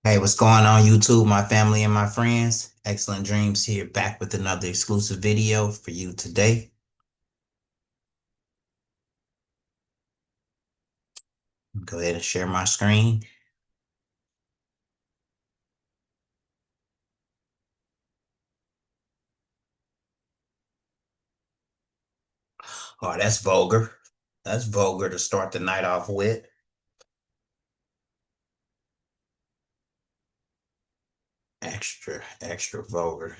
Hey, what's going on YouTube, my family and my friends? Excellent Dreams here, back with another exclusive video for you today. Go ahead and share my screen. Oh, that's vulgar. That's vulgar to start the night off with. Extra, extra vulgar.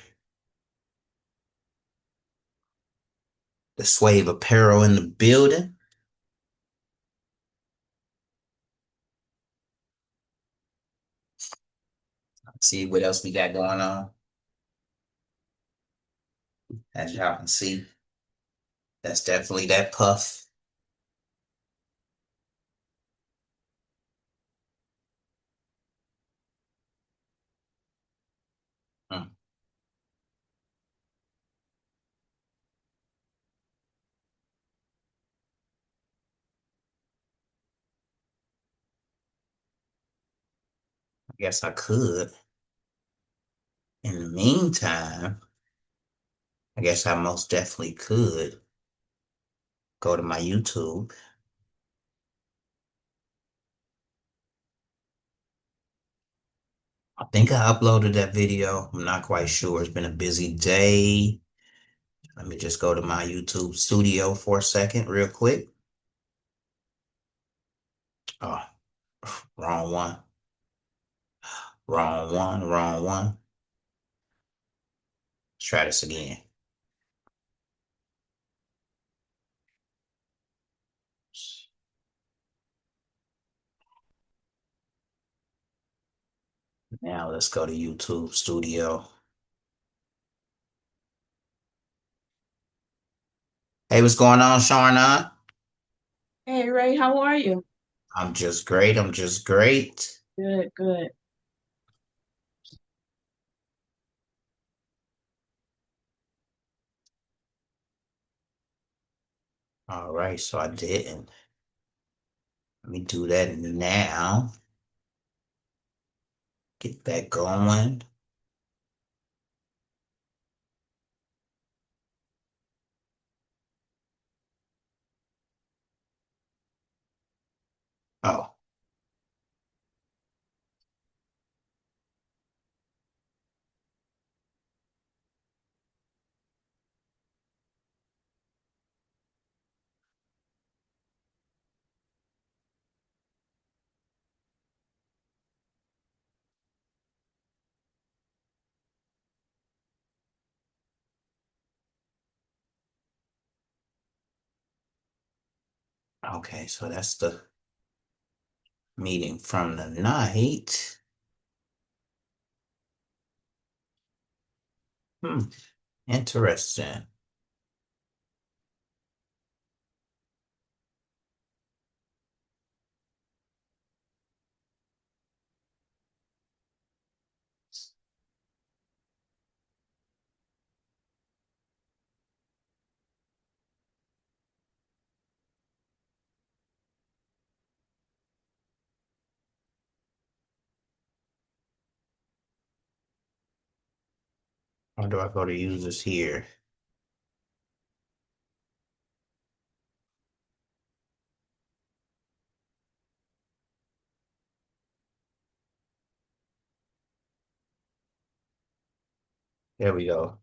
The Suede apparel in the building. Let's see what else we got going on. As y'all can see, that's definitely that puff. Hmm, I guess I could. In the meantime, I guess I most definitely could go to my YouTube. I think I uploaded that video. I'm not quite sure. It's been a busy day. Let me just go to my YouTube studio for a second, real quick. Oh, wrong one. Wrong one. Wrong one. Let's try this again. Now let's go to YouTube studio. Hey, what's going on, Sharna? Hey Ray, how are you? I'm just great. I'm just great. Good, good. All right, so I didn't. Let me do that now. Get that going. Oh, okay. So that's the meeting from the night. Hmm, interesting. Or do I go to users here? There we go.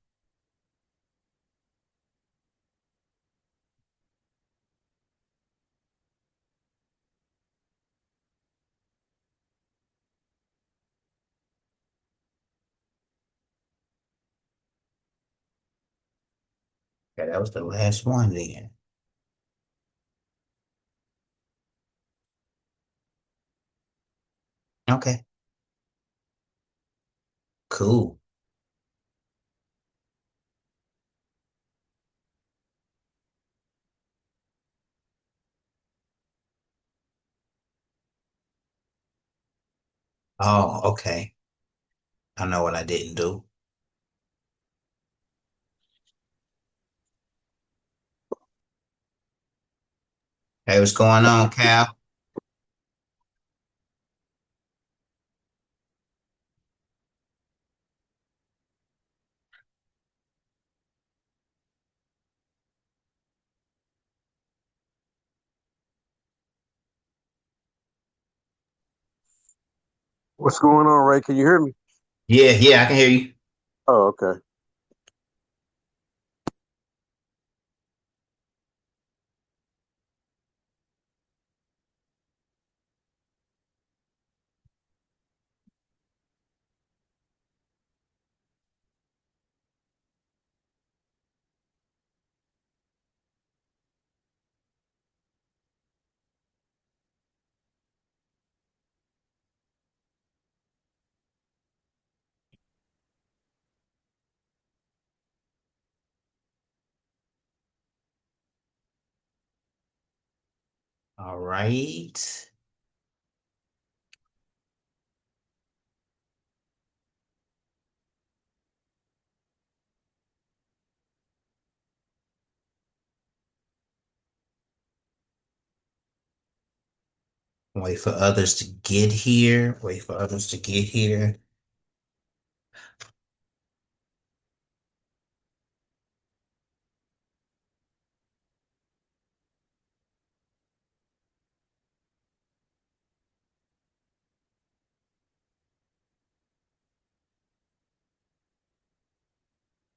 Okay, that was the last one then. Okay, cool. Oh, okay. I know what I didn't do. Hey, what's going on, Cal? What's going on, Ray? Can you hear me? Yeah, yeah, I can hear you. Oh, okay. All right. Wait for others to get here. Wait for others to get here.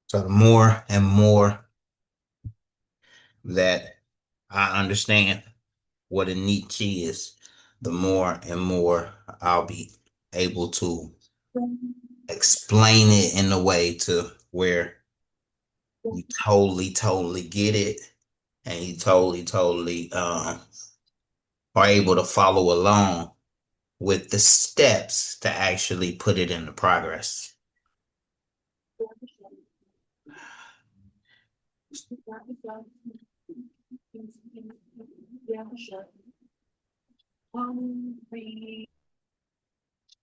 So the more and more that I understand what a niche is, the more and more I'll be able to explain it in a way to where you totally get it and you totally are able to follow along with the steps to actually put it into progress.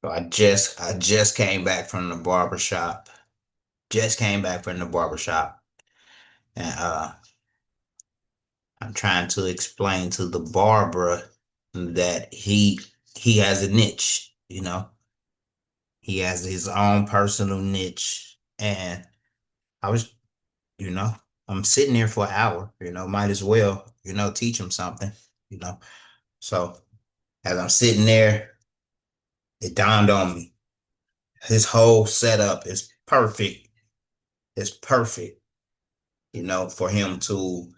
So I just came back from the barber shop. Just came back from the barber shop. And I'm trying to explain to the barber that he has a niche, you know. He has his own personal niche. And I was, you know, I'm sitting there for an hour, might as well, teach him something, you know. So as I'm sitting there, it dawned on me. His whole setup is perfect. It's perfect, for him to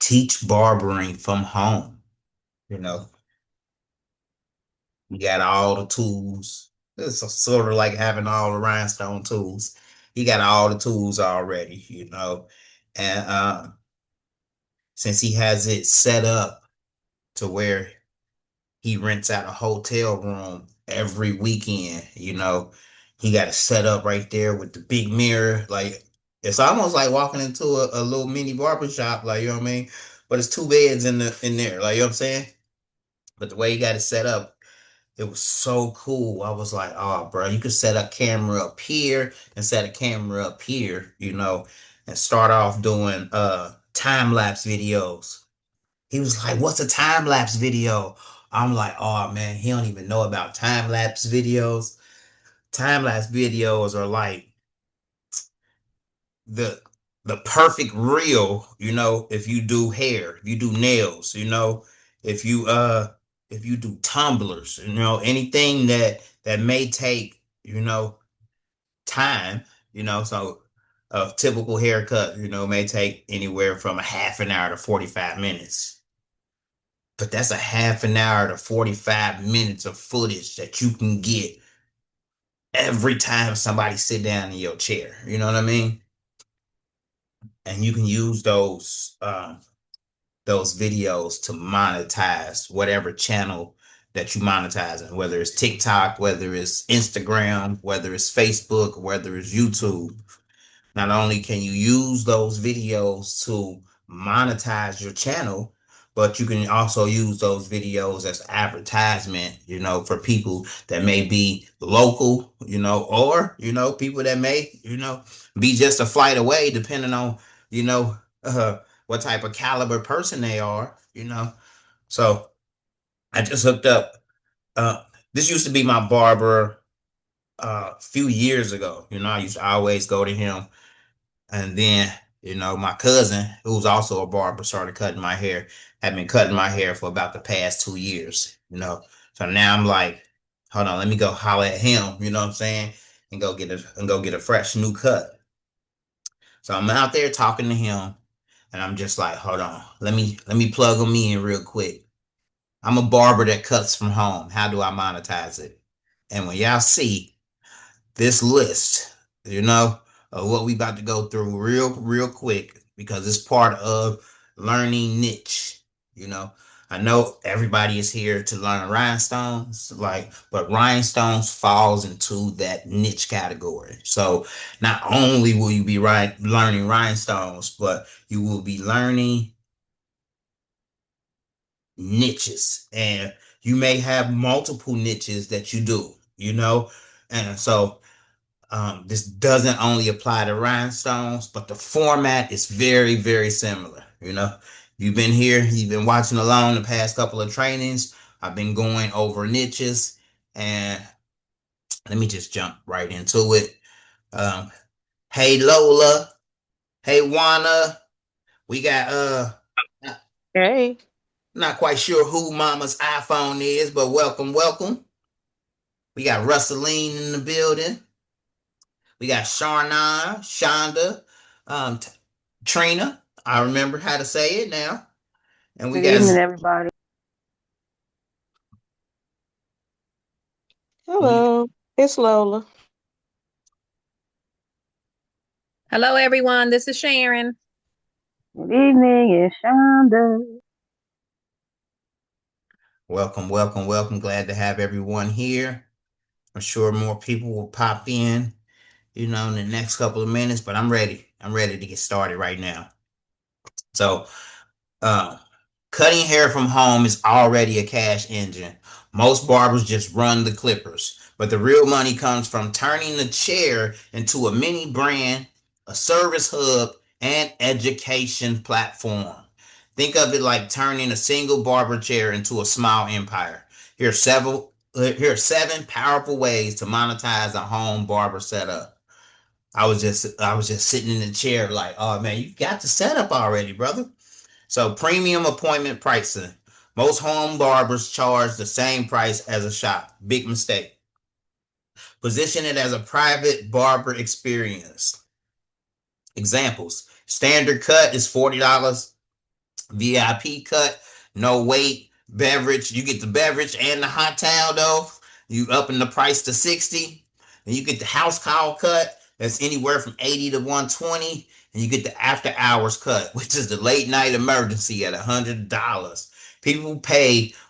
teach barbering from home. You know, you got all the tools. It's sort of like having all the rhinestone tools. He got all the tools already, and since he has it set up to where he rents out a hotel room every weekend. He got it set up right there with the big mirror. Like it's almost like walking into a little mini barber shop, like you know what I mean? But it's two beds in there, like you know what I'm saying? But the way he got it set up, it was so cool. I was like, oh bro, you could set a camera up here and set a camera up here, and start off doing time lapse videos. He was like, what's a time lapse video? I'm like, oh man, he don't even know about time lapse videos. Time lapse videos are like the the perfect reel, if you do hair, if you do nails, if you uh if you do tumblers, anything that may take, time, so a typical haircut, may take anywhere from a half an hour to 45 minutes. But that's a half an hour to 45 minutes of footage that you can get every time somebody sit down in your chair. You know what I mean? And you can use those videos to monetize whatever channel that you monetize, whether it's TikTok, whether it's Instagram, whether it's Facebook, whether it's YouTube. Not only can you use those videos to monetize your channel, but you can also use those videos as advertisement, for people that may be local, or, people that may, be just a flight away, depending on, you know, uh, what type of caliber person they are, So I just hooked up. Uh, this used to be my barber a few years ago. I used to always go to him, and then, my cousin, who's also a barber, started cutting my hair, had been cutting my hair for about the past 2 years, So now I'm like, hold on, let me go holler at him, you know what I'm saying? And go get a fresh new cut. So I'm out there talking to him and I'm just like, hold on, let me plug him in real quick. I'm a barber that cuts from home. How do I monetize it? And when y'all see this list, you know, of what we about to go through real quick, because it's part of learning niche, you know. I know everybody is here to learn rhinestones, like, but rhinestones falls into that niche category. So not only will you be learning rhinestones, but you will be learning niches, and you may have multiple niches that you do, you know. And so this doesn't only apply to rhinestones, but the format is very similar. You know, you've been here, you've been watching along the past couple of trainings. I've been going over niches, and let me just jump right into it. Um, hey Lola, hey Wana, we got Hey. not quite sure who Mama's iPhone is, but welcome. We got Russeline in the building. We got Sharna, Shonda, um, Trina. I remember how to say it now. And we Good got evening, everybody. we Hello, it's Lola. Hello, everyone. This is Sharon. Good evening, it's Shonda. welcome. Glad to have everyone here. I'm sure more people will pop in, you know, in the next couple of minutes, but I'm ready. I'm ready to get started right now. So, uh, cutting hair from home is already a cash engine. Most barbers just run the clippers, but the real money comes from turning the chair into a mini brand, a service hub, and education platform. Think of it like turning a single barber chair into a small empire. Here are seven powerful ways to monetize a home barber setup. I was just sitting in the chair like, oh man, you got the setup already, brother. So premium appointment pricing. Most home barbers charge the same price as a shop. Big mistake. Position it as a private barber experience. Examples. Standard cut is $40. VIP cut, no wait, beverage. You get the beverage and the hot towel though. You up in the price to 60. And you get the house call cut. That's anywhere from 80 to 120. And you get the after hours cut, which is the late night emergency at $100. People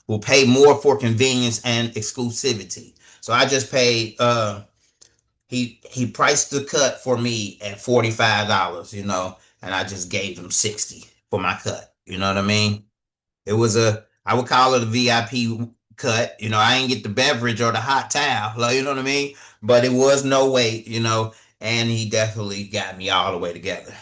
will pay more for convenience and exclusivity. So I just paid he priced the cut for me at $45, you know, and I just gave him 60 for my cut. You know what I mean? It was I would call it a VIP cut. You know, I ain't get the beverage or the hot towel, like, you know what I mean? But it was no wait, you know, and he definitely got me all the way together.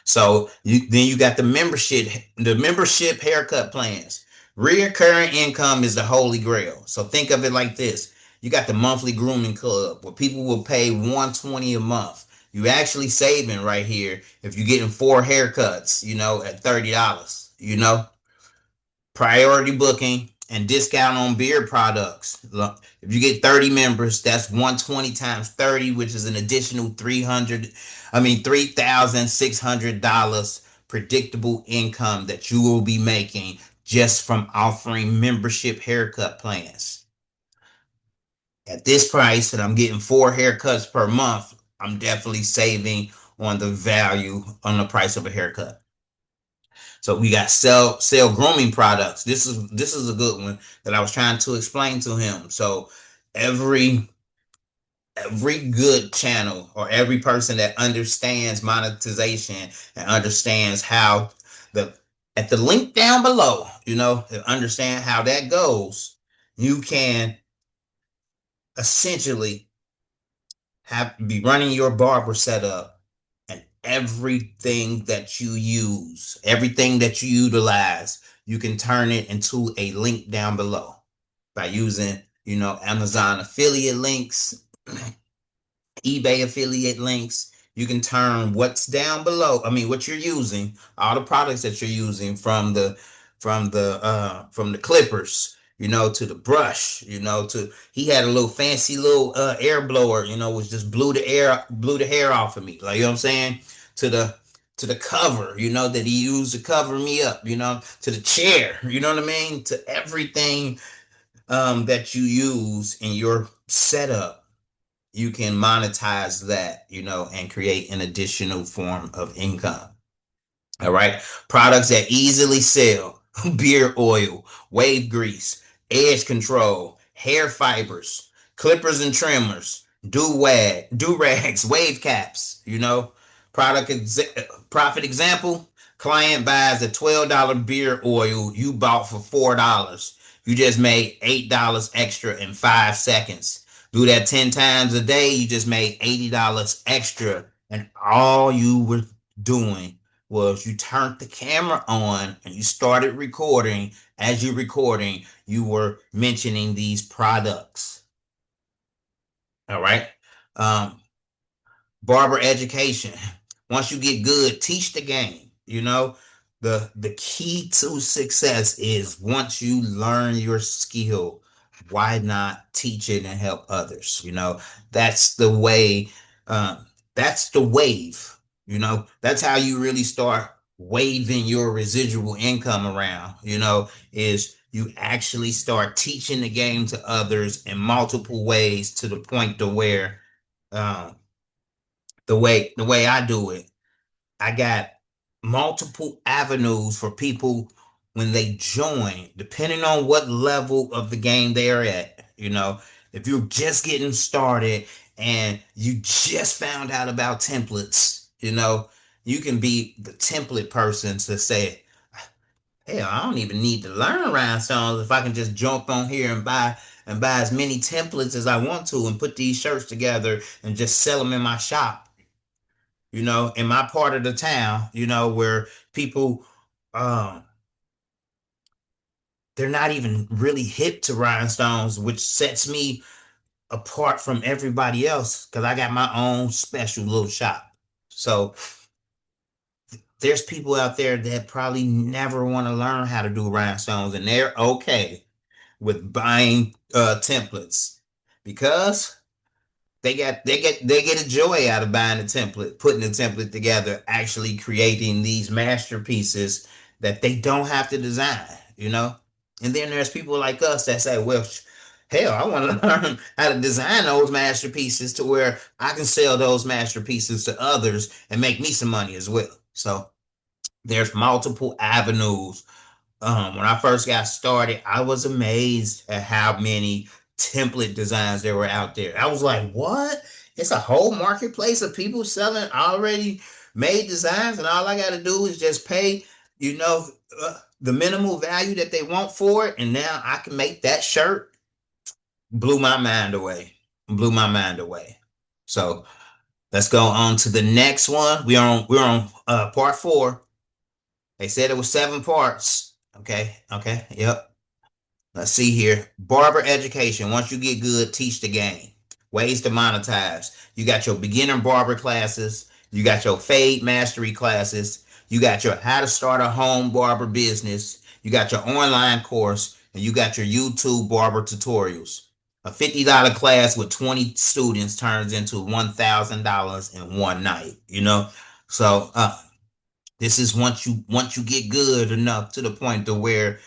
So then you got the membership haircut plans. Reoccurring income is the holy grail. So think of it like this. You got the monthly grooming club where people will pay $120 a month. You actually saving right here if you're getting 4 haircuts, you know, at $30, you know. Priority booking and discount on beard products. If you get 30 members, that's 120 times 30, which is an additional $3,600 predictable income that you will be making just from offering membership haircut plans. At this price, and I'm getting 4 haircuts per month, I'm definitely saving on the value on the price of a haircut. So we got sell grooming products. This is a good one that I was trying to explain to him. So every good channel or every person that understands monetization and understands how the at the link down below, you know, understand how that goes, you can essentially be running your barber setup, and everything that you use, everything that you utilize, you can turn it into a link down below by using, you know, Amazon affiliate links, eBay affiliate links. You can turn what's down below. I mean, what you're using, all the products that you're using from the clippers. to the brush, he had a little fancy little air blower, which just blew the hair off of me. Like, you know what I'm saying? To the cover, that he used to cover me up, to the chair, you know what I mean? To everything that you use in your setup, you can monetize that, and create an additional form of income. All right. Products that easily sell: beard oil, wave grease, edge control, hair fibers, clippers and trimmers, do-rags, wave caps, profit example: client buys a $12 beard oil you bought for $4. You just made $8 extra in 5 seconds. Do that 10 times a day, you just made $80 extra. And all you were doing was you turned the camera on and you started recording. As you're recording, you were mentioning these products. All right. Barber education. Once you get good, teach the game. The key to success is, once you learn your skill, why not teach it and help others? That's the way. That's the wave. That's how you really start waving your residual income around. Is you actually start teaching the game to others in multiple ways, to the point to where um, the way I do it, I got multiple avenues for people when they join, depending on what level of the game they're at. If you're just getting started and you just found out about templates, you can be the template person to say, hell, I don't even need to learn rhinestones if I can just jump on here and buy as many templates as I want to, and put these shirts together and just sell them in my shop. In my part of the town, where people, um, they're not even really hip to rhinestones, which sets me apart from everybody else, because I got my own special little shop. So there's people out there that probably never want to learn how to do rhinestones, and they're okay with buying templates, because they get a joy out of buying a template, putting the template together, actually creating these masterpieces that they don't have to design. And then there's people like us that say, well, hell, I want to learn how to design those masterpieces to where I can sell those masterpieces to others and make me some money as well. So there's multiple avenues. When I first got started, I was amazed at how many template designs there were out there. I was like, what? It's a whole marketplace of people selling already made designs, and all I got to do is just pay, the minimal value that they want for it, and now I can make that shirt. Blew my mind away. Blew my mind away. So let's go on to the next one. We're on part 4. They said it was 7 parts. Okay. Yep. Let's see here. Barber education. Once you get good, teach the game. Ways to monetize. You got your beginner barber classes. You got your fade mastery classes. You got your how to start a home barber business. You got your online course, and you got your YouTube barber tutorials. A $50 class with 20 students turns into $1,000 in one night. So this is once you get good enough to the point to where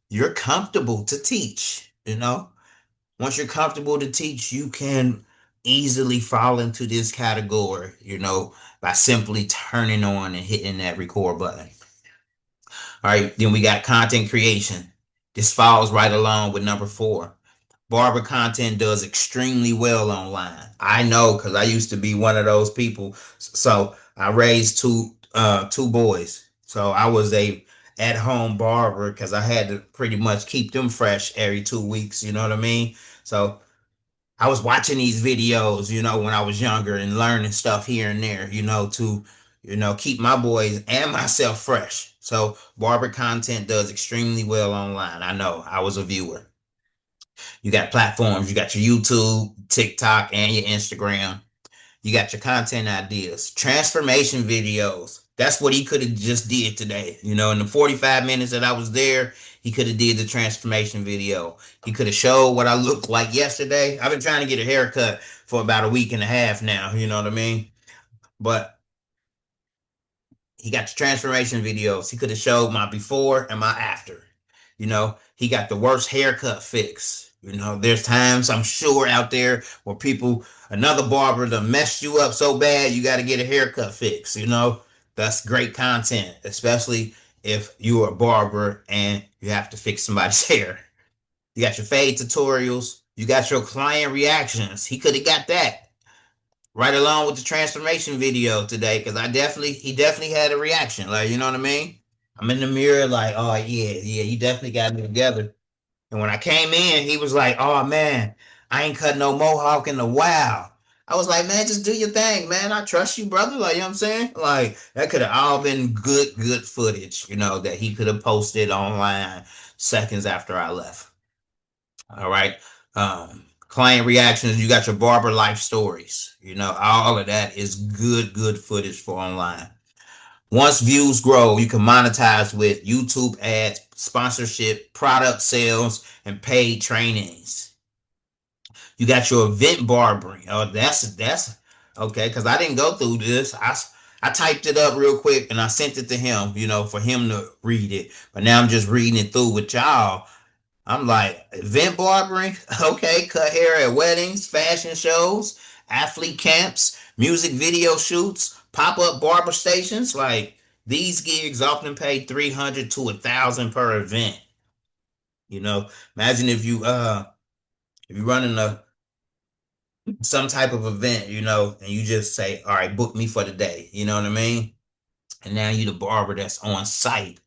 you're comfortable to teach. Once you're comfortable to teach, you can easily fall into this category, by simply turning on and hitting that record button. All right, then we got content creation. This falls right along with number 4. Barber content does extremely well online. I know, because I used to be one of those people. So I raised two boys. So I was a at-home barber, because I had to pretty much keep them fresh every 2 weeks. You know what I mean? So I was watching these videos, when I was younger, and learning stuff here and there, to, keep my boys and myself fresh. So barber content does extremely well online. I know, I was a viewer. You got platforms. You got your YouTube, TikTok, and your Instagram. You got your content ideas, transformation videos. That's what he could have just did today. In the 45 minutes that I was there, he could have did the transformation video. He could have showed what I looked like yesterday. I've been trying to get a haircut for about a week and a half now. You know what I mean? But he got the transformation videos. He could have showed my before and my after. He got the worst haircut fix. There's times I'm sure out there where another barber to mess you up so bad you got to get a haircut fix. That's great content, especially if you're a barber and you have to fix somebody's hair. You got your fade tutorials. You got your client reactions. He could have got that right along with the transformation video today, because he definitely had a reaction. Like, you know what I mean? I'm in the mirror like, oh yeah, you definitely got me together. And when I came in, he was like, oh man, I ain't cut no mohawk in a while. I was like, man, just do your thing, man. I trust you, brother. Like, you know what I'm saying? Like, that could have all been good footage, that he could have posted online seconds after I left. All right. Client reactions, you got your barber life stories. All of that is good footage for online. Once views grow, you can monetize with YouTube ads, sponsorship, product sales, and paid trainings. You got your event barbering. Oh, that's okay, because I didn't go through this. I typed it up real quick and I sent it to him, for him to read it. But now I'm just reading it through with y'all. I'm like, event barbering? Okay, cut hair at weddings, fashion shows, athlete camps, music video shoots, pop-up barber stations. Like, these gigs often pay $300 to $1,000 per event. Imagine if you're running some type of event, and you just say, all right, book me for the day. You know what I mean? And now you the barber that's on site,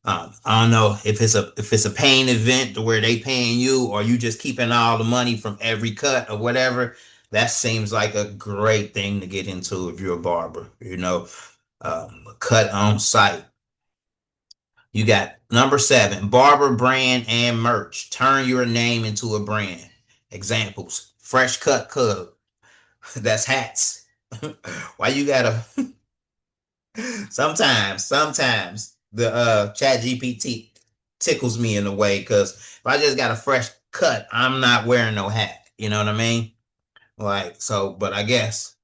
I don't know if it's a paying event to where they paying you, or you just keeping all the money from every cut or whatever. That seems like a great thing to get into if you're a barber. Cut on site. You got number 7, barber brand and merch. Turn your name into a brand. Examples: Fresh Cut Club. That's hats. Why you gotta? Sometimes the chat GPT tickles me in a way, because if I just got a fresh cut, I'm not wearing no hat. You know what I mean? Like, so, but I guess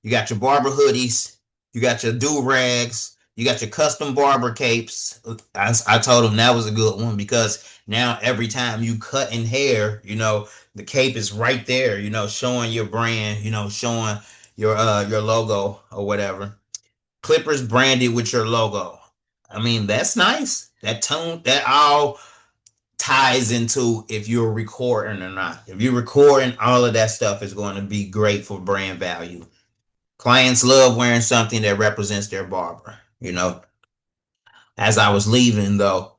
you got your barber hoodies, you got your do-rags, you got your custom barber capes. I told him that was a good one, because now every time you cut in hair, the cape is right there, showing your brand, showing your logo or whatever. Clippers branded with your logo. I mean, that's nice. That all ties into if you're recording or not. If you're recording, all of that stuff is going to be great for brand value. Clients love wearing something that represents their barber. As I was leaving though,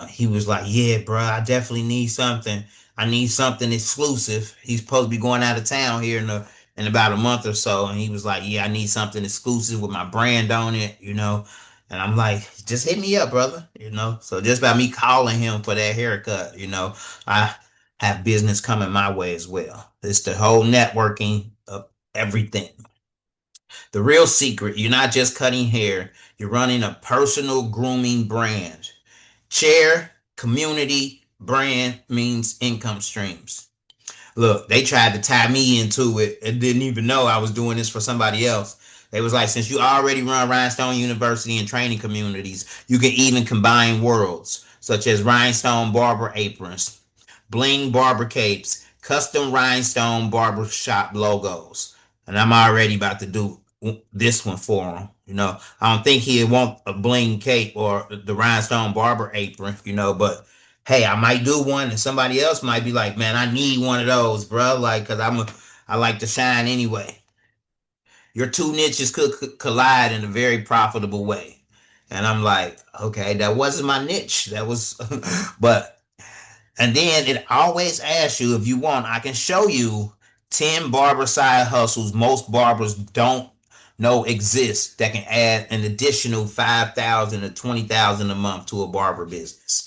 he was like, yeah, bro, I definitely need something. I need something exclusive. He's supposed to be going out of town here in about a month or so. And he was like, yeah, I need something exclusive with my brand on it, And I'm like, just hit me up, brother, So just by me calling him for that haircut, I have business coming my way as well. It's the whole networking of everything. The real secret, you're not just cutting hair, you're running a personal grooming brand. Chair, community, brand means income streams. Look, they tried to tie me into it and didn't even know I was doing this for somebody else. They was like, since you already run Rhinestone University and training communities, you can even combine worlds, such as Rhinestone barber aprons, bling barber capes, custom Rhinestone barber shop logos. And I'm already about to do this one for him. I don't think he'd want a bling cape or the Rhinestone barber apron, but hey, I might do one and somebody else might be like, man, I need one of those, bro. Like, cause I like to shine anyway. Your two niches could collide in a very profitable way. And I'm like, okay, that wasn't my niche. That was, but, and then it always asks you if you want, I can show you 10 barber side hustles most barbers don't know exist that can add an additional 5,000 to 20,000 a month to a barber business.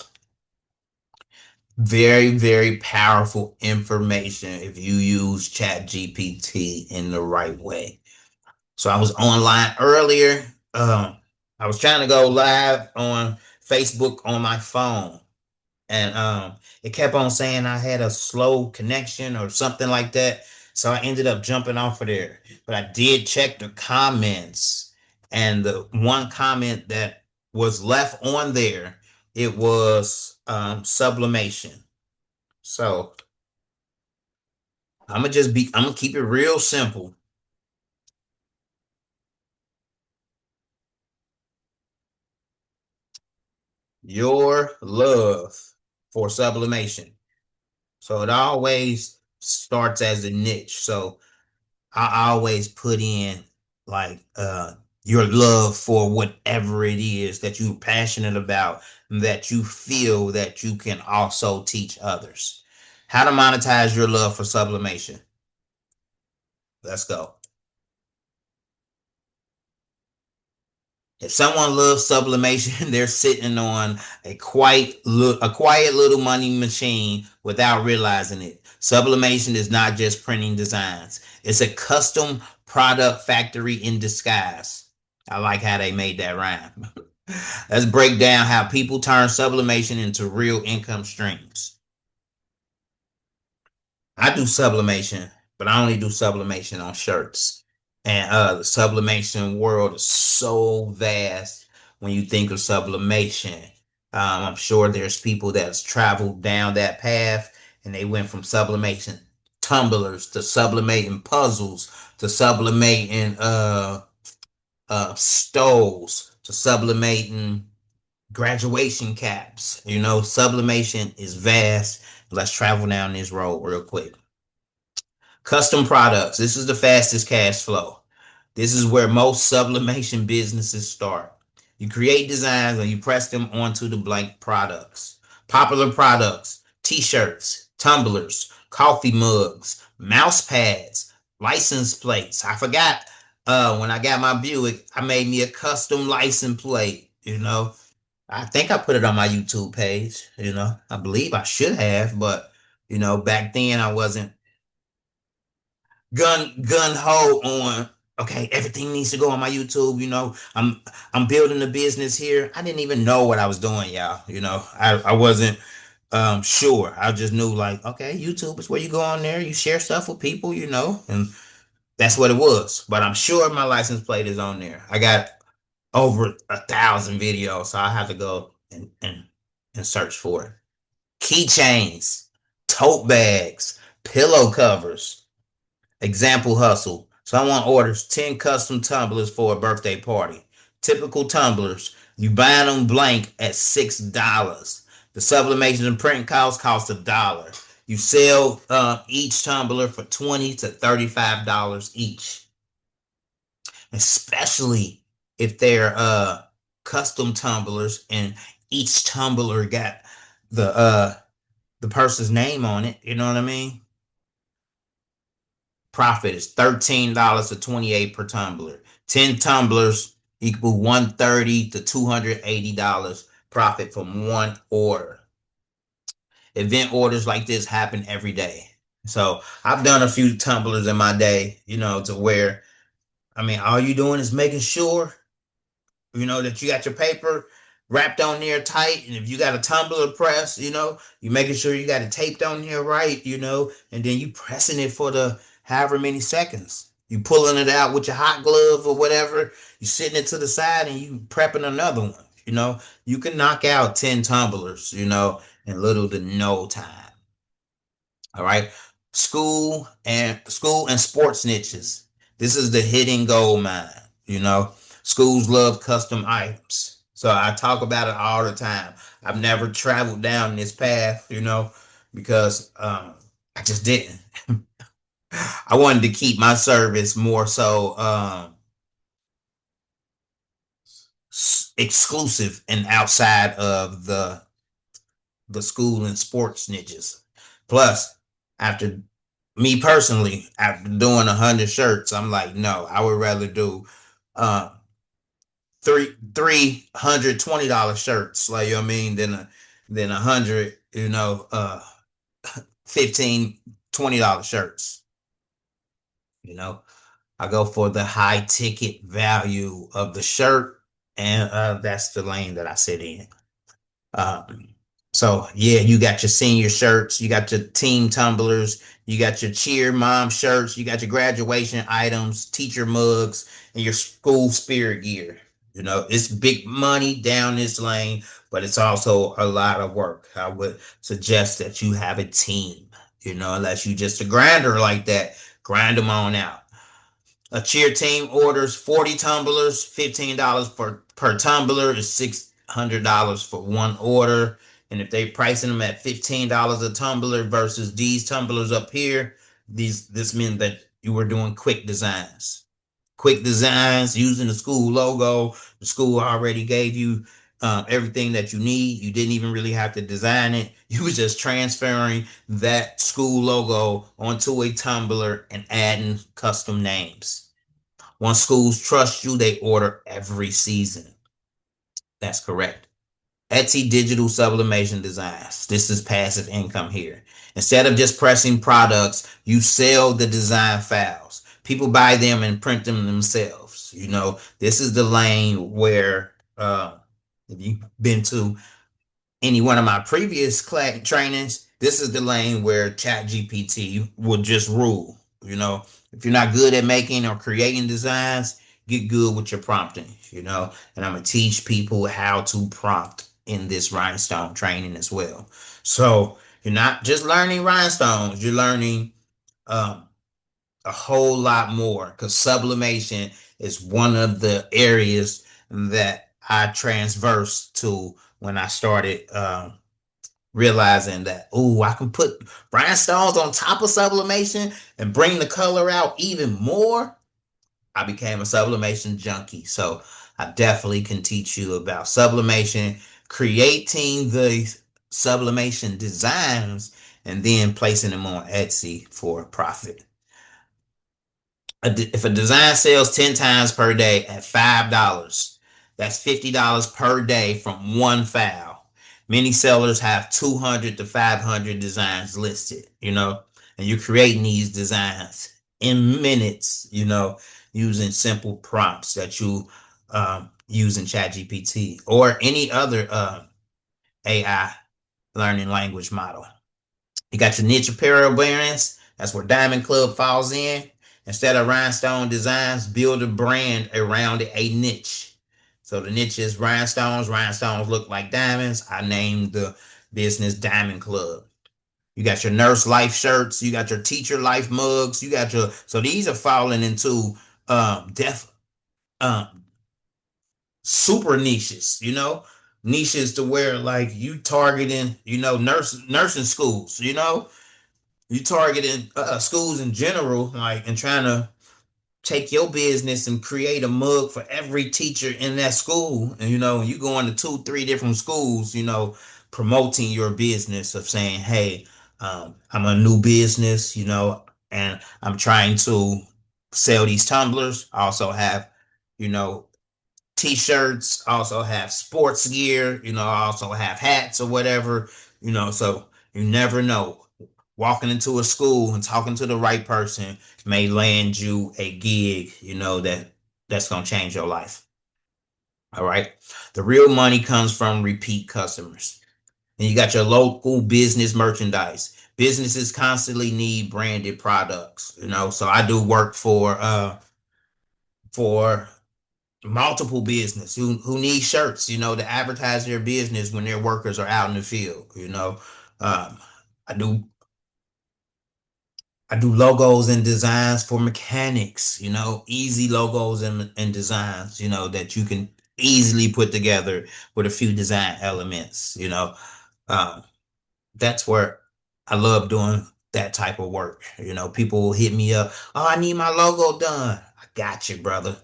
Very, very powerful information if you use chat GPT in the right way. So I was online earlier. I was trying to go live on Facebook on my phone, and it kept on saying I had a slow connection or something like that. So I ended up jumping off of there. But I did check the comments, and the one comment that was left on there, it was sublimation. So I'm gonna keep it real simple. Your love for sublimation. So it always starts as a niche. So I always put in like your love for whatever it is that you're passionate about, that you feel that you can also teach others. How to monetize your love for sublimation. Let's go. If someone loves sublimation, they're sitting on a quiet little money machine without realizing it. Sublimation is not just printing designs. It's a custom product factory in disguise. I like how they made that rhyme. Let's break down how people turn sublimation into real income streams. I do sublimation, but I only do sublimation on shirts. And the sublimation world is so vast when you think of sublimation. I'm sure there's people that's traveled down that path and they went from sublimation tumblers to sublimating puzzles to sublimating stoves to sublimating graduation caps. You know, sublimation is vast. Let's travel down this road real quick. Custom products. This is the fastest cash flow. This is where most sublimation businesses start. You create designs and you press them onto the blank products. Popular products, t-shirts, tumblers, coffee mugs, mouse pads, license plates. I forgot when I got my Buick, I made me a custom license plate, you know. I think I put it on my YouTube page, you know. I believe I should have, but you know, back then I wasn't gun ho on, okay, everything needs to go on my YouTube, you know. I'm building a business here. I didn't even know what I was doing, y'all. You know, I wasn't sure. I just knew like, okay, YouTube is where you go on there, you share stuff with people, you know, and that's what it was. But I'm sure my license plate is on there. I got over 1,000 videos, so I have to go and search for it. Keychains, tote bags, pillow covers. Example hustle. Someone orders 10 custom tumblers for a birthday party. Typical tumblers, you buy them blank at $6. The sublimation and print cost $1. You sell each tumbler for $20 to $35 each. Especially if they're custom tumblers and each tumbler got the person's name on it. You know what I mean? Profit is $13 to 28 per tumbler. 10 tumblers equal $130 to $280 profit from one order. Event orders like this happen every day. So I've done a few tumblers in my day, you know, to where, I mean, all you doing is making sure, you know, that you got your paper wrapped on there tight. And if you got a tumbler press, you know, you making sure you got it taped on there right, you know, and then you pressing it for the however many seconds. You pulling it out with your hot glove or whatever. You sitting it to the side and you prepping another one. You know, you can knock out 10 tumblers, you know, in little to no time. All right. School and sports niches. This is the hidden gold mine. You know, schools love custom items. So I talk about it all the time. I've never traveled down this path, you know, because I just didn't. I wanted to keep my service more so exclusive and outside of the school and sports niches. Plus, after me personally, after doing 100 shirts, I'm like, no, I would rather do $320 shirts, like, you know what I mean, than 100, you know, 15 $20 shirts, you know. I go for the high ticket value of the shirt, and that's the lane that I sit in. Um, so yeah, you got your senior shirts, you got your team tumblers, you got your cheer mom shirts, you got your graduation items, teacher mugs, and your school spirit gear. It's big money down this lane, but it's also a lot of work. I would suggest that you have a team, unless you just a grinder like that, grind them on out. A cheer team orders 40 tumblers, $15 per tumbler is $600 for one order. And if they pricing them at $15 a tumbler versus these tumblers up here, this means that you were doing quick designs. Quick designs using the school logo. The school already gave you everything that you need. You didn't even really have to design it. You was just transferring that school logo onto a tumbler and adding custom names. Once schools trust you, they order every season. That's correct. Etsy digital sublimation designs. This is passive income here. Instead of just pressing products, you sell the design files. People buy them and print them themselves. This is the lane where if you've been to any one of my previous trainings, this is the lane where ChatGPT will just rule. If you're not good at making or creating designs, get good with your prompting, and I'm going to teach people how to prompt in this rhinestone training as well. So you're not just learning rhinestones, you're learning a whole lot more, because sublimation is one of the areas that I transversed to when I started realizing that, I can put rhinestones on top of sublimation and bring the color out even more. I became a sublimation junkie. So I definitely can teach you about sublimation, creating the sublimation designs, and then placing them on Etsy for profit. If a design sells 10 times per day at $5, that's $50 per day from one file. Many sellers have 200 to 500 designs listed, and you're creating these designs in minutes, using simple prompts that you use in ChatGPT or any other AI learning language model. You got your niche apparel brands. That's where Diamond Club falls in. Instead of rhinestone designs, build a brand around a niche. So the niche is rhinestones. Rhinestones look like diamonds. I named the business Diamond Club. You got your nurse life shirts. You got your teacher life mugs. So these are falling into def super niches, niches to where like you targeting, nursing schools, you targeting schools in general, like, and trying to take your business and create a mug for every teacher in that school. And you go into 2-3 different schools, promoting your business of saying, hey, I'm a new business, and I'm trying to sell these tumblers. I also have, t-shirts, also have sports gear, I also have hats or whatever, so you never know. Walking into a school and talking to the right person may land you a gig, that's going to change your life. All right. The real money comes from repeat customers. And you got your local business merchandise. Businesses constantly need branded products, so I do work for multiple business who need shirts, to advertise their business when their workers are out in the field. I do logos and designs for mechanics, easy logos and designs, that you can easily put together with a few design elements, that's where I love doing that type of work. People will hit me up. Oh, I need my logo done. I got you, brother.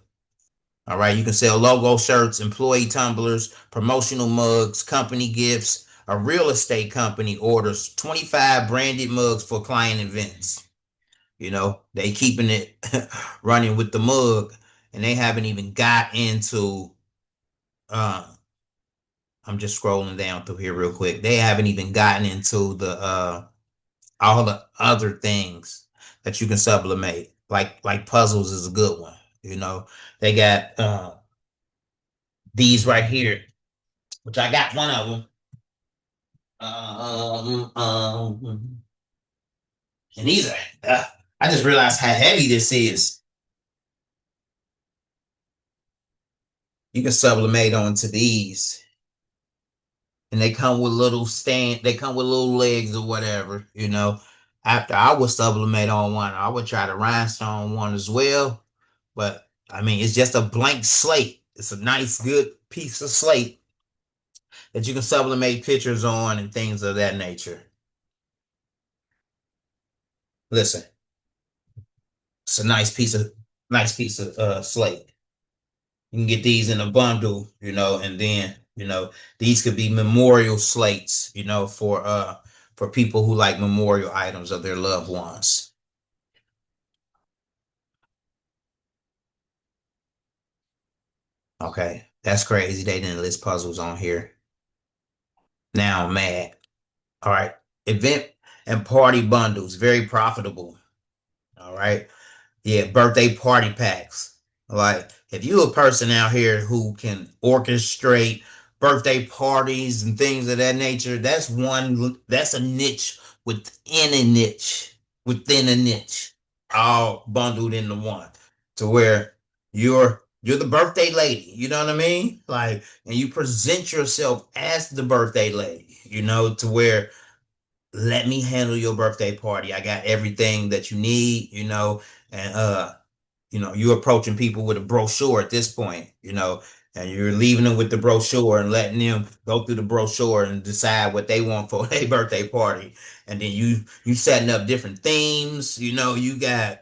All right. You can sell logo shirts, employee tumblers, promotional mugs, company gifts. A real estate company orders 25 branded mugs for client events. They keeping it running with the mug, and they haven't even got into I'm just scrolling down through here real quick. They haven't even gotten into the all the other things that you can sublimate. like puzzles is a good one. You know, they got these right here, which I got one of them. And these are. I just realized how heavy this is. You can sublimate onto these, and they come with little stand. They come with little legs or whatever. You know, after I would sublimate on one, I would try to rhinestone one as well. But I mean, it's just a blank slate. It's a nice, good piece of slate that you can sublimate pictures on and things of that nature. Listen, it's a nice piece of slate. You can get these in a bundle, you know, and then, you know, these could be memorial slates, you know, for people who like memorial items of their loved ones. Okay, that's crazy. They didn't list puzzles on here. Now I'm mad. All right. Event and party bundles, very profitable. All right. Yeah, birthday party packs. Like, if you a person out here who can orchestrate birthday parties and things of that nature, that's a niche within a niche, within a niche, all bundled into one. To where you're the birthday lady, you know what I mean? Like, and you present yourself as the birthday lady, you know, to where let me handle your birthday party. I got everything that you need, you know, and you're approaching people with a brochure at this point, you know, and you're leaving them with the brochure and letting them go through the brochure and decide what they want for their birthday party. And then you setting up different themes, you know, you got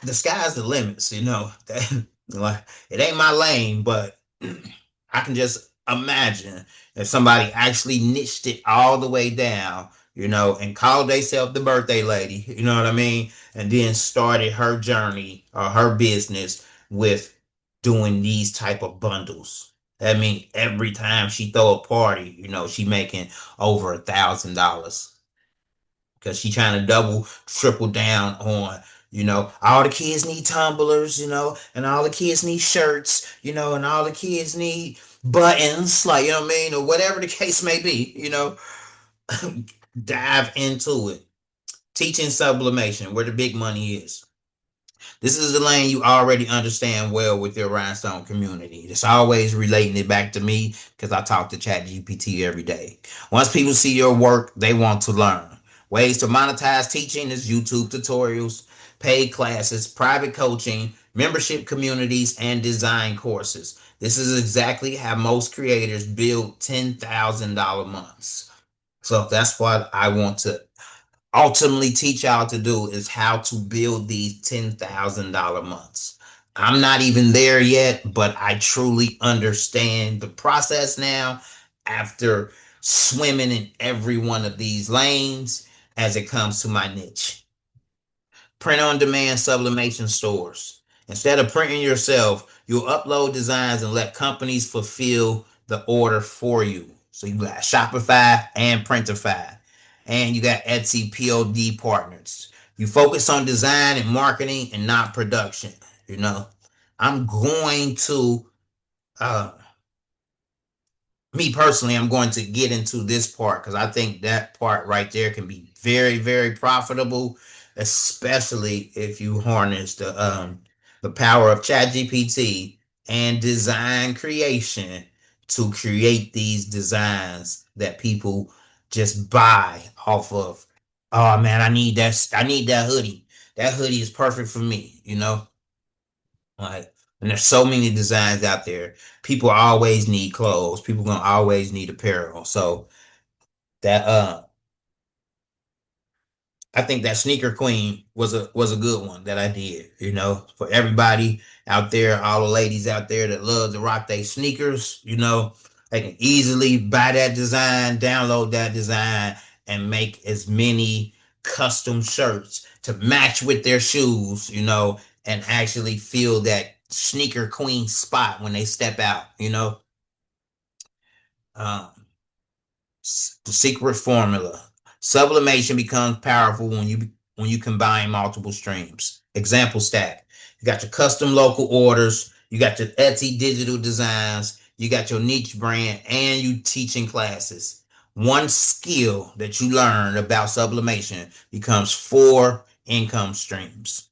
the sky's the limits, you know. Like, it ain't my lane, but I can just imagine if somebody actually niched it all the way down, you know, and called themselves the birthday lady, you know what I mean? And then started her journey or her business with doing these type of bundles. I mean, every time she throw a party, you know, she making over $1,000 because she trying to double, triple down on, you know, all the kids need tumblers, you know, and all the kids need shirts, you know, and all the kids need buttons, like, you know what I mean, or whatever the case may be, you know. Dive into it. Teaching sublimation, where the big money is. This is the lane you already understand well with your rhinestone community. It's always relating it back to me because I talk to ChatGPT every day. Once people see your work, they want to learn. Ways to monetize teaching is YouTube tutorials, paid classes, private coaching, membership communities, and design courses. This is exactly how most creators build $10,000 months. So that's what I want to ultimately teach y'all to do, is how to build these $10,000 months. I'm not even there yet, but I truly understand the process now after swimming in every one of these lanes as it comes to my niche. Print on demand sublimation stores. Instead of printing yourself, you'll upload designs and let companies fulfill the order for you. So you got Shopify and Printify, and you got Etsy POD partners. You focus on design and marketing and not production. You know, I'm going to uh, me personally, I'm going to get into this part because I think that part right there can be very, very profitable, especially if you harness the power of ChatGPT and design creation to create these designs that people just buy off of. Oh man, I need that. I need that hoodie. That hoodie is perfect for me. You know, like, and there's so many designs out there. People always need clothes. People gonna always need apparel. So that I think that sneaker queen was a good one that I did. You know, for everybody out there, all the ladies out there that love to rock their sneakers, you know, they can easily buy that design, download that design, and make as many custom shirts to match with their shoes, you know, and actually feel that sneaker queen spot when they step out, you know. Um, the secret formula. Sublimation becomes powerful when you combine multiple streams. Example stack. You got your custom local orders, you got your Etsy digital designs, you got your niche brand, and you teaching classes. One skill that you learn about sublimation becomes 4 income streams.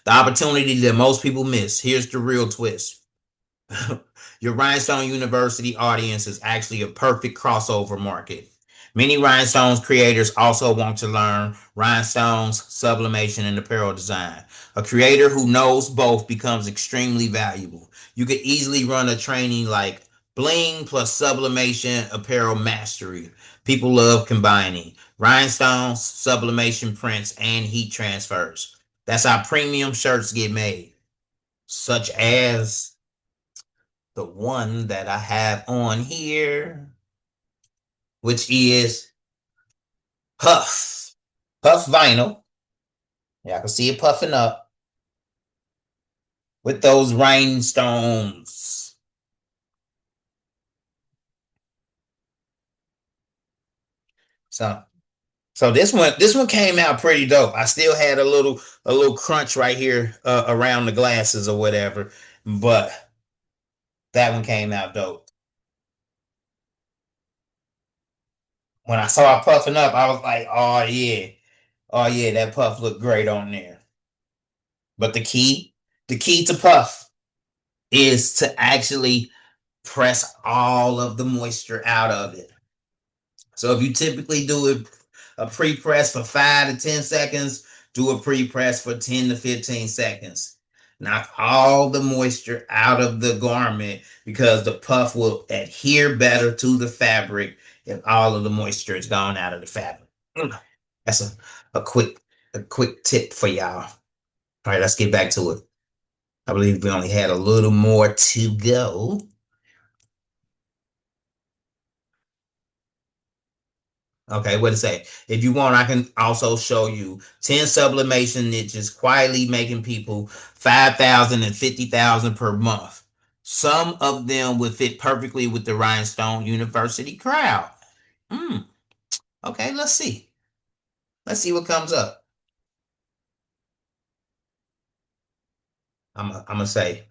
The opportunity that most people miss. Here's the real twist. Your Rhinestone University audience is actually a perfect crossover market. Many Rhinestones creators also want to learn rhinestones, sublimation, and apparel design. A creator who knows both becomes extremely valuable. You could easily run a training like bling plus sublimation apparel mastery. People love combining rhinestones, sublimation prints, and heat transfers. That's how premium shirts get made, such as the one that I have on here, which is Puff vinyl. Yeah, I can see it puffing up with those rhinestones. So this one came out pretty dope. I still had a little crunch right here around the glasses or whatever, but that one came out dope. When I saw it puffing up, I was like, oh yeah, that puff looked great on there. But the key to puff is to actually press all of the moisture out of it. So if you typically do a pre-press for 5 to 10 seconds, do a pre-press for 10 to 15 seconds. Knock all the moisture out of the garment because the puff will adhere better to the fabric if all of the moisture is gone out of the fabric. That's a quick tip for y'all. All right, let's get back to it. I believe we only had a little more to go. Okay, what to say? If you want, I can also show you 10 sublimation niches quietly making people 5,000 and 50,000 per month. Some of them would fit perfectly with the Rhinestone University crowd. Okay, let's see. Let's see what comes up. I'm gonna say,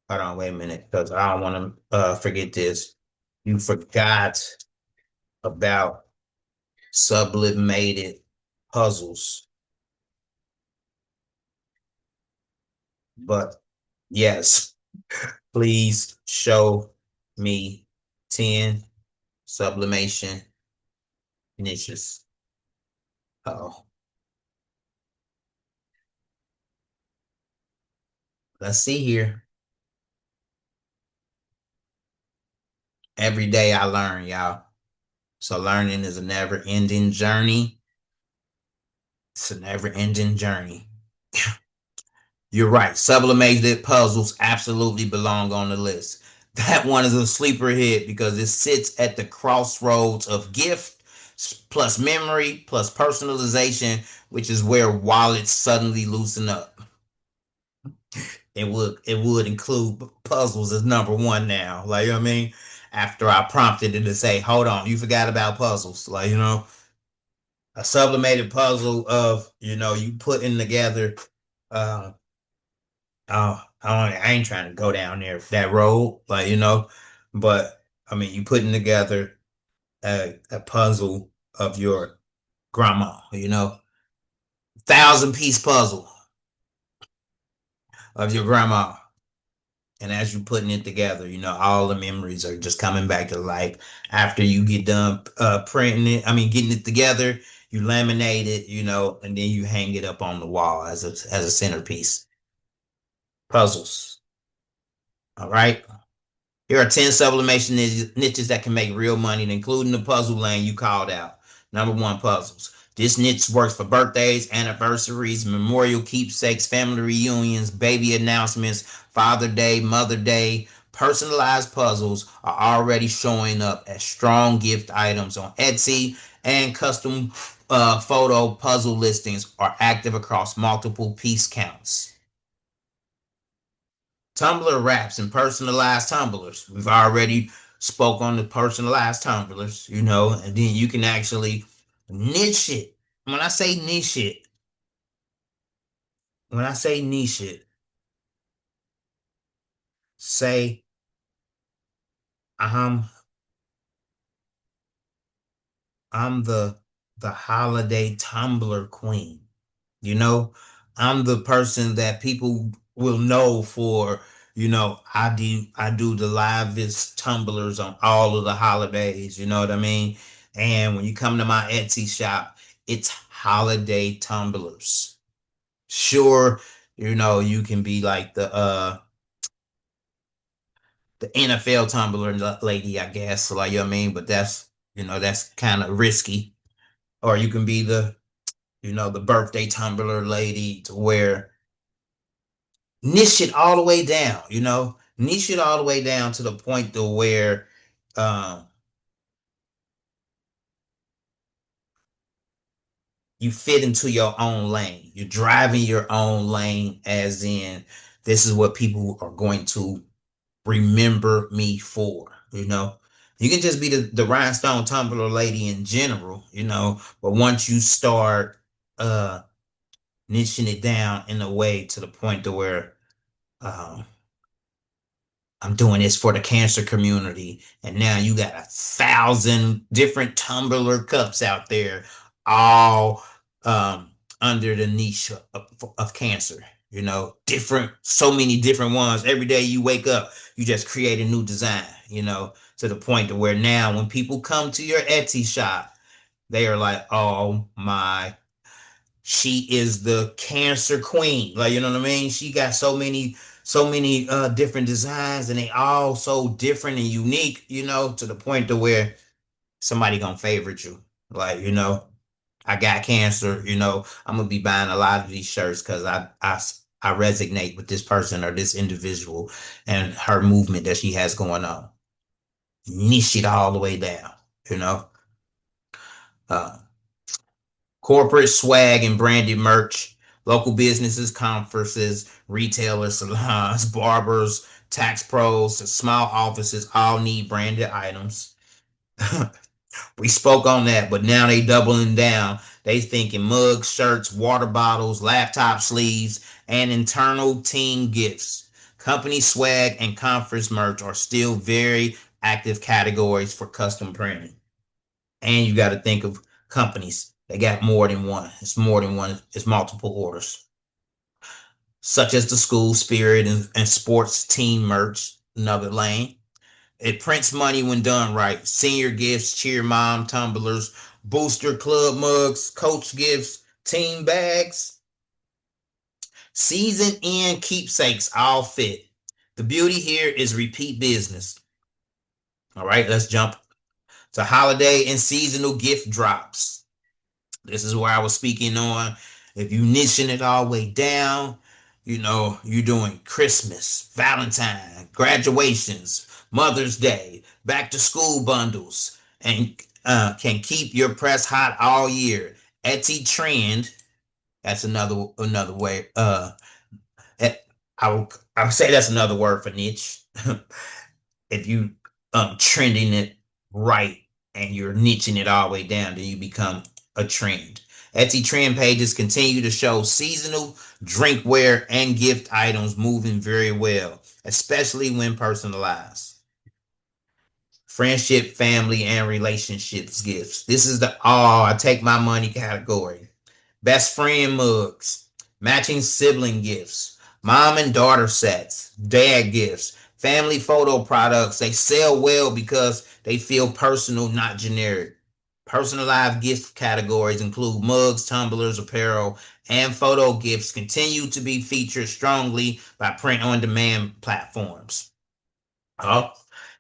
hold on, wait a minute, because I don't want to forget this. You forgot about sublimated puzzles. But yes, please show me 10 sublimation niches. Oh, let's see here. Every day I learn, y'all. So learning is a never-ending journey. It's a never-ending journey. You're right. Sublimated puzzles absolutely belong on the list. That one is a sleeper hit because it sits at the crossroads of gift plus memory plus personalization, which is where wallets suddenly loosen up. It would include puzzles as number one now. Like, you know what I mean? After I prompted it to say, hold on, you forgot about puzzles. Like, a sublimated puzzle of, you putting together I ain't trying to go down there that road, but I mean, you putting together a puzzle of your grandma, 1,000-piece puzzle of your grandma. And as you're putting it together, all the memories are just coming back to life after you get done getting it together, you laminate it, and then you hang it up on the wall as a centerpiece. Puzzles. All right. Here are 10 sublimation niches that can make real money, including the puzzle lane you called out. Number 1, puzzles. This niche works for birthdays, anniversaries, memorial keepsakes, family reunions, baby announcements, Father Day, Mother Day. Personalized puzzles are already showing up as strong gift items on Etsy, and custom photo puzzle listings are active across multiple piece counts. Tumbler wraps and personalized tumblers. We've already spoke on the personalized tumblers, and then you can actually niche it when I say niche it, when I say niche it, say I'm I'm the holiday tumbler queen. You know, I'm the person that people will know for, I do the livest tumblers on all of the holidays, you know what I mean? And when you come to my Etsy shop, it's holiday tumblers. Sure, you can be like the NFL tumbler lady, I guess, like you know what I mean, but that's kind of risky. Or you can be the birthday tumbler lady to where niche it all the way down, niche it all the way down to the point to where um, you fit into your own lane. You're driving your own lane, as in, this is what people are going to remember me for, You can just be the rhinestone tumbler lady in general, but once you start niching it down in a way to the point to where um, I'm doing this for the cancer community. And now you got 1,000 different tumbler cups out there, all under the niche of cancer. Different, so many different ones. Every day you wake up, you just create a new design, to the point to where now when people come to your Etsy shop, they are like, oh my, she is the cancer queen. Like, you know what I mean? She got so many different designs, and they all so different and unique, to the point to where somebody gonna favorite you. Like, I got cancer, I'm gonna be buying a lot of these shirts because I resonate with this person or this individual and her movement that she has going on. Niche it all the way down, you know. Uh, Corporate swag and branded merch, local businesses, conferences, retailers, salons, barbers, tax pros, small offices all need branded items. We spoke on that, but now they doubling down. They thinking mugs, shirts, water bottles, laptop sleeves, and internal team gifts. Company swag and conference merch are still very active categories for custom printing. And you got to think of companies. They got more than one. It's more than one. It's multiple orders, such as the school spirit and sports team merch. Another lane. It prints money when done right. Senior gifts, cheer mom tumblers, booster club mugs, coach gifts, team bags, season end keepsakes all fit. The beauty here is repeat business. All right, let's jump to holiday and seasonal gift drops. This is where I was speaking on. If you niching it all the way down, you're doing Christmas, Valentine, graduations, Mother's Day, back to school bundles, and can keep your press hot all year. Etsy trend. That's another way. Eh, I would say that's another word for niche. If you trending it right and you're niching it all the way down, then you become a trend. Etsy trend pages continue to show seasonal drinkware and gift items moving very well, especially when personalized. Friendship, family, and relationships gifts. This is the all I take my money category. Best friend mugs, matching sibling gifts, mom and daughter sets, dad gifts, family photo products. They sell well because they feel personal, not generic. Personalized gift categories include mugs, tumblers, apparel, and photo gifts continue to be featured strongly by print on demand platforms. Oh,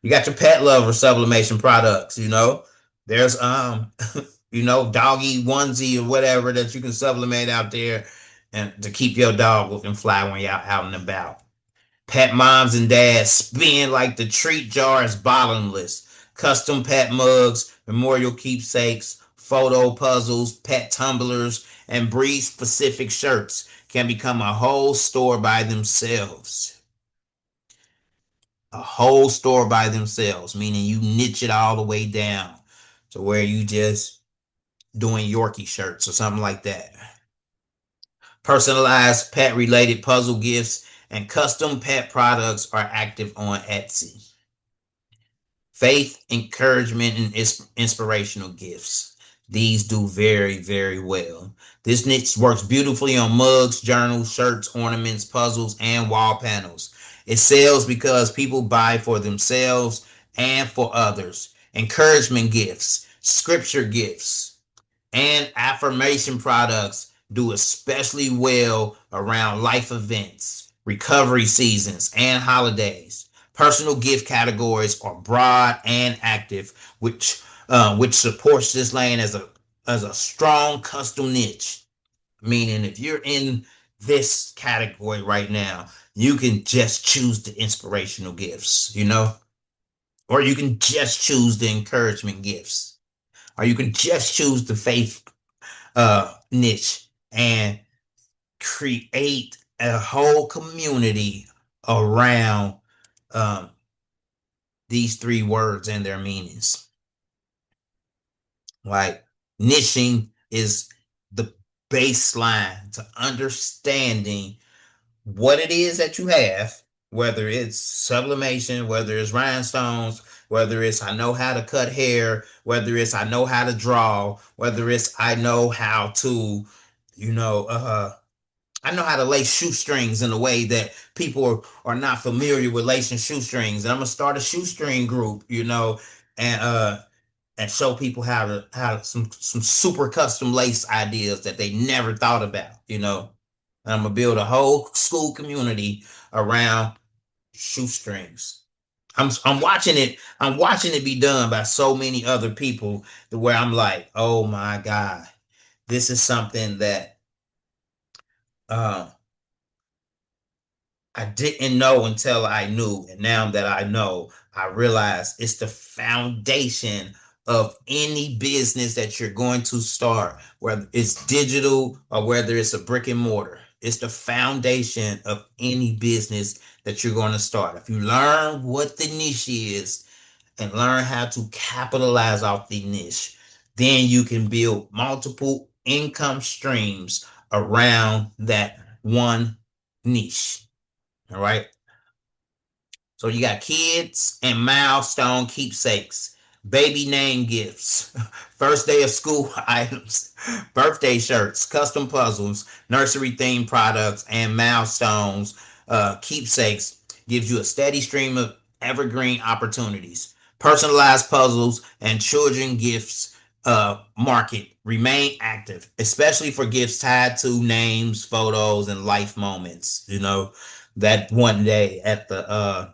you got your pet lover sublimation products, There's doggy onesie or whatever that you can sublimate out there and to keep your dog looking fly when you're out and about. Pet moms and dads spin like the treat jar is bottomless. Custom pet mugs, memorial keepsakes, photo puzzles, pet tumblers, and breed specific shirts can become a whole store by themselves. A whole store by themselves, meaning you niche it all the way down to where you just doing Yorkie shirts or something like that. Personalized pet related puzzle gifts and custom pet products are active on Etsy. Faith, encouragement, and inspirational gifts. These do very, very well. This niche works beautifully on mugs, journals, shirts, ornaments, puzzles, and wall panels. It sells because people buy for themselves and for others. Encouragement gifts, scripture gifts, and affirmation products do especially well around life events, recovery seasons, and holidays. Personal gift categories are broad and active, which supports this lane as a strong custom niche. Meaning, if you're in this category right now, you can just choose the inspirational gifts, or you can just choose the encouragement gifts, or you can just choose the faith niche and create a whole community around um, these three words and their meanings. Like, niching is the baseline to understanding what it is that you have, whether it's sublimation, whether it's rhinestones, whether it's I know how to cut hair, whether it's I know how to draw, whether it's I know how to, I know how to lay shoestrings in a way that people are not familiar with lacing shoestrings. And I'm gonna start a shoestring group, and and show people how to some super custom lace ideas that they never thought about. And I'm gonna build a whole school community around shoestrings. I'm watching it. I'm watching it be done by so many other people to where I'm like, oh my God, this is something that uh, I didn't know until I knew. And now that I know, I realize it's the foundation of any business that you're going to start, whether it's digital or whether it's a brick and mortar. It's the foundation of any business that you're going to start. If you learn what the niche is and learn how to capitalize off the niche, then you can build multiple income streams around that one niche. All right. So you got kids and milestone keepsakes, baby name gifts, first day of school items, birthday shirts, custom puzzles, nursery themed products, and milestones. Keepsakes gives you a steady stream of evergreen opportunities. Personalized puzzles and children gifts market remain active, especially for gifts tied to names, photos, and life moments. That one day at the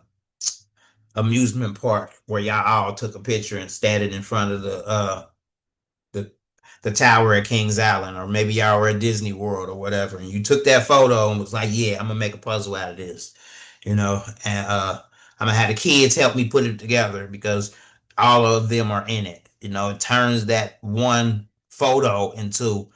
amusement park where y'all all took a picture and standing in front of the the tower at Kings Island, or maybe y'all were at Disney World or whatever, and you took that photo and was like, yeah, I'm gonna make a puzzle out of this, and I'm gonna have the kids help me put it together because all of them are in it. It turns that one photo into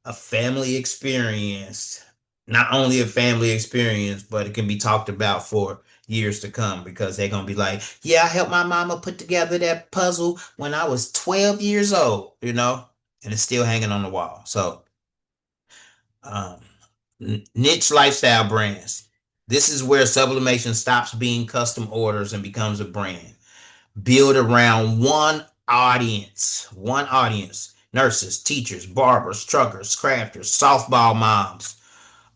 a family experience. Not only a family experience, but it can be talked about for years to come because they're gonna be like, yeah, I helped my mama put together that puzzle when I was 12 years old, and it's still hanging on the wall. So um niche lifestyle brands. This is where sublimation stops being custom orders and becomes a brand. Build around one audience: nurses, teachers, barbers, truckers, crafters, softball moms,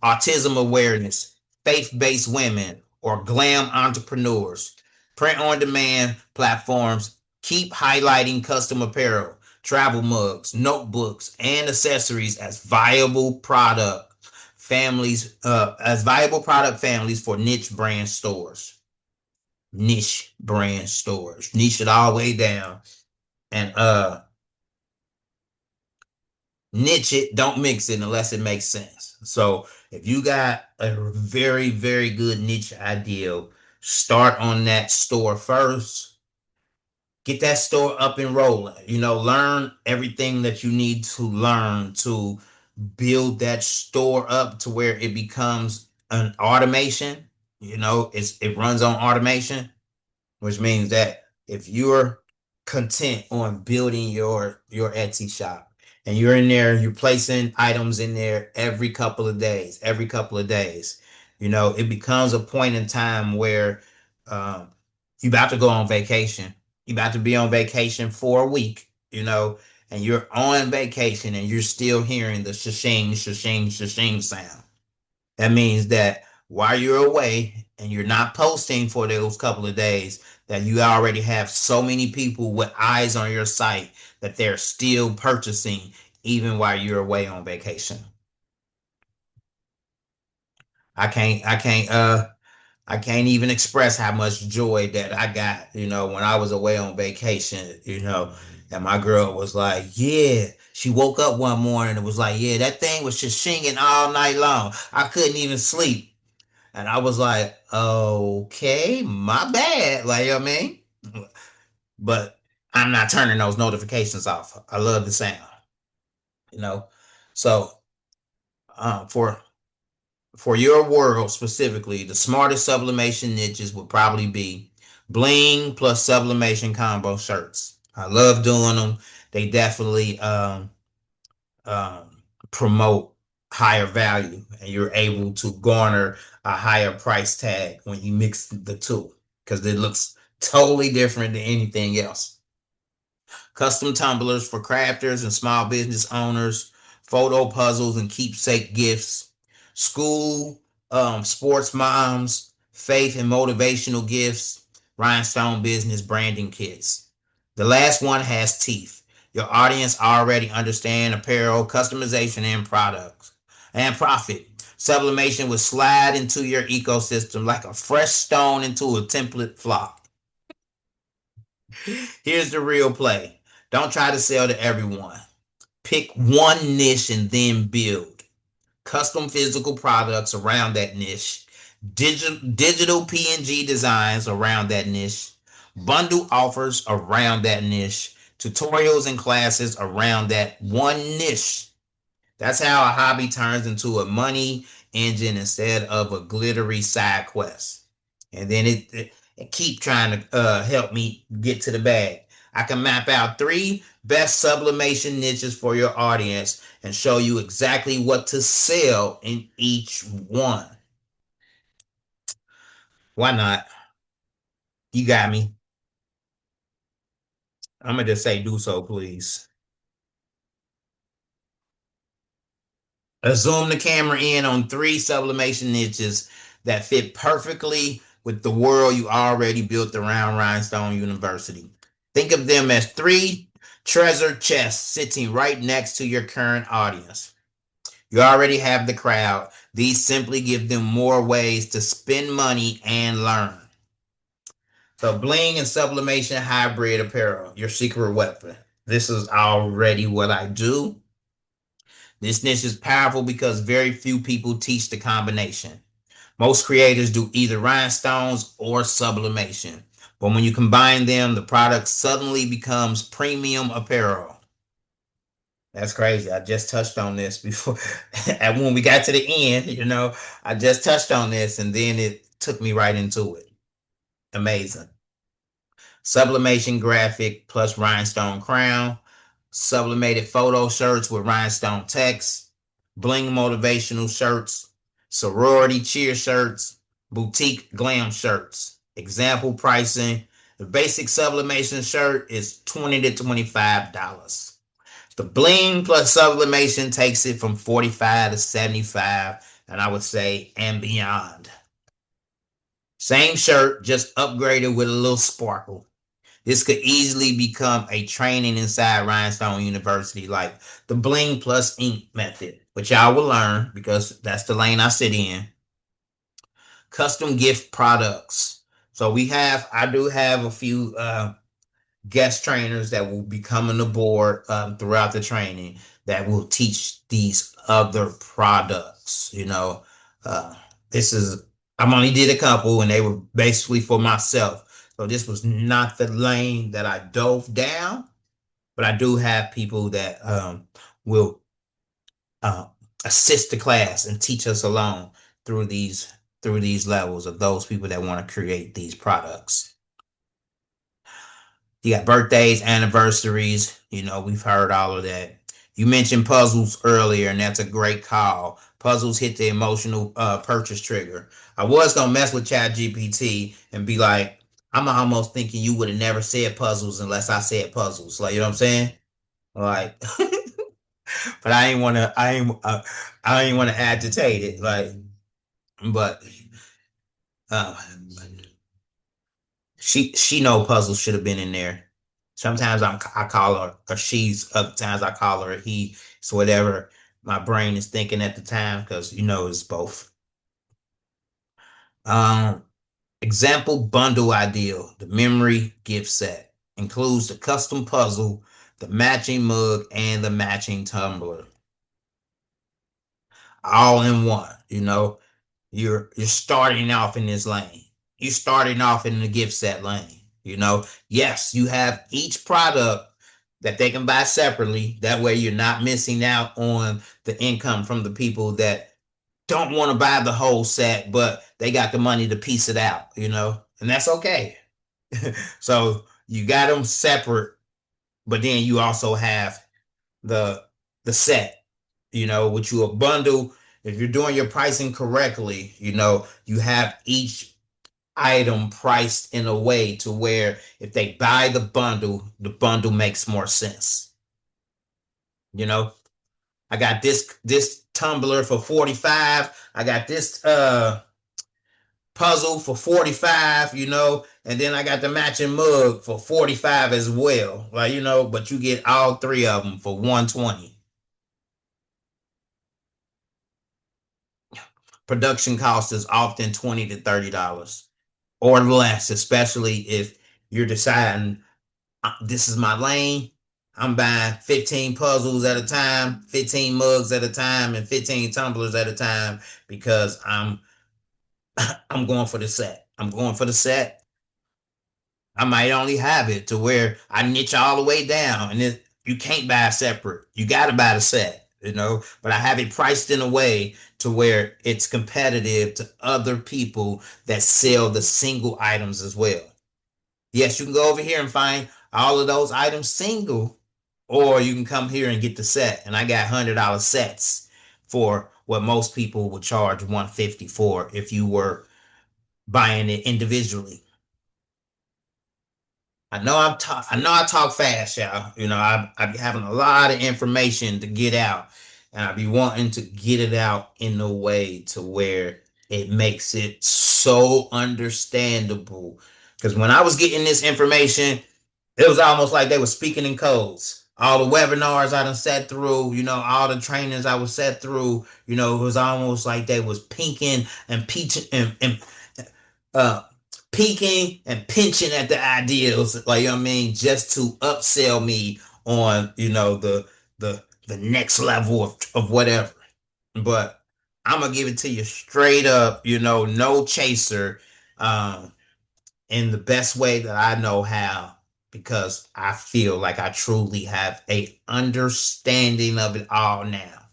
autism awareness, faith-based women, or glam entrepreneurs. Print on demand platforms keep highlighting custom apparel, travel mugs, notebooks, and accessories as viable product families for niche brand stores. Niche brand stores. Niche it all the way down. And niche it, don't mix it unless it makes sense. So if you got a very, very good niche idea, start on that store first. Get that store up and rolling. Learn everything that you need to learn to build that store up to where it becomes an automation. It runs on automation, which means that if you're content on building your Etsy shop and you're in there, you're placing items in there every couple of days, it becomes a point in time where um, you're about to go on vacation. You're about to be on vacation for a week, and you're on vacation and you're still hearing the shashing, shashing, shashing sound. That means that while you're away and you're not posting for those couple of days, that you already have so many people with eyes on your site that they're still purchasing even while you're away on vacation. I can't even express how much joy that I got, when I was away on vacation, and my girl was like, yeah, she woke up one morning and was like, yeah, that thing was just shinging all night long. I couldn't even sleep. And I was like, okay, my bad. Like, I mean, but I'm not turning those notifications off. I love the sound, you know. So, um, for for your world specifically, the smartest sublimation niches would probably be bling plus sublimation combo shirts. I love doing them. They definitely um, promote higher value, and you're able to garner a higher price tag when you mix the two because it looks totally different than anything else. Custom tumblers for crafters and small business owners, photo puzzles and keepsake gifts, school, sports moms, faith and motivational gifts, rhinestone business branding kits. The last one has teeth. Your audience already understand apparel, customization, and products and profit. Sublimation will slide into your ecosystem like a fresh stone into a template flock. Here's the real play. Don't try to sell to everyone. Pick one niche and then build. Custom physical products around that niche. Digital PNG designs around that niche. Bundle offers around that niche. Tutorials and classes around that one niche. That's how a hobby turns into a money engine instead of a glittery side quest. And then it keep trying to help me get to the bag. I can map out 3 best sublimation niches for your audience and show you exactly what to sell in each one. Why not? You got me. I'm gonna just say do so, please. Let's zoom the camera in on 3 sublimation niches that fit perfectly with the world you already built around Rhinestone University. Think of them as 3 treasure chests sitting right next to your current audience. You already have the crowd. These simply give them more ways to spend money and learn. So bling and sublimation hybrid apparel, your secret weapon. This is already what I do. This niche is powerful because very few people teach the combination. Most creators do either rhinestones or sublimation. But when you combine them, the product suddenly becomes premium apparel. That's crazy. I just touched on this before. And when we got to the end, I just touched on this and then it took me right into it. Amazing. Sublimation graphic plus rhinestone crown. Sublimated photo shirts with rhinestone text. Bling motivational shirts. Sorority cheer shirts. Boutique glam shirts. Example pricing. The basic sublimation shirt is $20 to $25. The bling plus sublimation takes it from 45 to 75, and I would say and beyond. Same shirt, just upgraded with a little sparkle. This could easily become a training inside Rhinestone University, like the bling plus ink method, which y'all will learn because that's the lane I sit in. Custom gift products. So I do have a few guest trainers that will be coming aboard throughout the training that will teach these other products. This is I've only did a couple and they were basically for myself. So this was not the lane that I dove down, but I do have people that will uh, assist the class and teach us along through these levels of those people that want to create these products. You got birthdays, anniversaries, we've heard all of that. You mentioned puzzles earlier, and that's a great call. Puzzles hit the emotional purchase trigger. I was gonna mess with ChatGPT and be like, I'm almost thinking you would have never said puzzles unless I said puzzles. Like, you know what I'm saying? Like, but I ain't want to agitate it. Like, but uh, she know puzzles should have been in there. Sometimes I call her a she's. Other times I call her a he. It's whatever my brain is thinking at the time because it's both. Um, Example bundle ideal: the memory gift set includes the custom puzzle, the matching mug, and the matching tumbler, all in one. You're starting off in this lane. You're starting off in the gift set lane. Yes, you have each product that they can buy separately. That way you're not missing out on the income from the people that don't want to buy the whole set, but they got the money to piece it out, and that's okay. So you got them separate, but then you also have the set, which you a bundle. If you're doing your pricing correctly, you have each item priced in a way to where if they buy the bundle makes more sense. I got this tumbler for 45. I got this puzzle for 45, and then I got the matching mug for 45 as well. Like, but you get all three of them for 120. Production cost is often $20 to $30 or less, especially if you're deciding this is my lane. I'm buying 15 puzzles at a time, 15 mugs at a time, and 15 tumblers at a time because I'm going for the set. I'm going for the set. I might only have it to where I niche all the way down, and you can't buy separate. You got to buy the set. But I have it priced in a way to where it's competitive to other people that sell the single items as well. Yes, you can go over here and find all of those items single, or you can come here and get the set. And I got $100 sets for what most people would charge $150 for if you were buying it individually. I know I talk fast, y'all. I be having a lot of information to get out, and I be wanting to get it out in a way to where it makes it so understandable. Because when I was getting this information, it was almost like they were speaking in codes. All the webinars I done sat through, all the trainings I was set through, it was almost like they was pinking and peaching and uh peeking and pinching at the ideals, like, just to upsell me on, the next level of whatever. But I'm gonna give it to you straight up, no chaser, in the best way that I know how, because I feel like I truly have a understanding of it all now.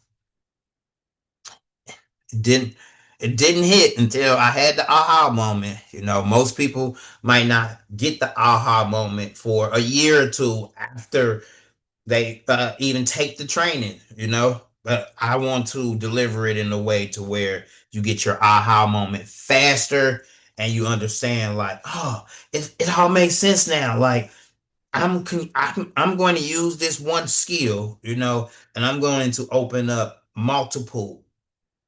Didn't It didn't hit until I had the aha moment. Most people might not get the aha moment for a year or two after they even take the training. But I want to deliver it in a way to where you get your aha moment faster and you understand, like, oh, it all makes sense now. Like, I'm going to use this one skill, and I'm going to open up multiple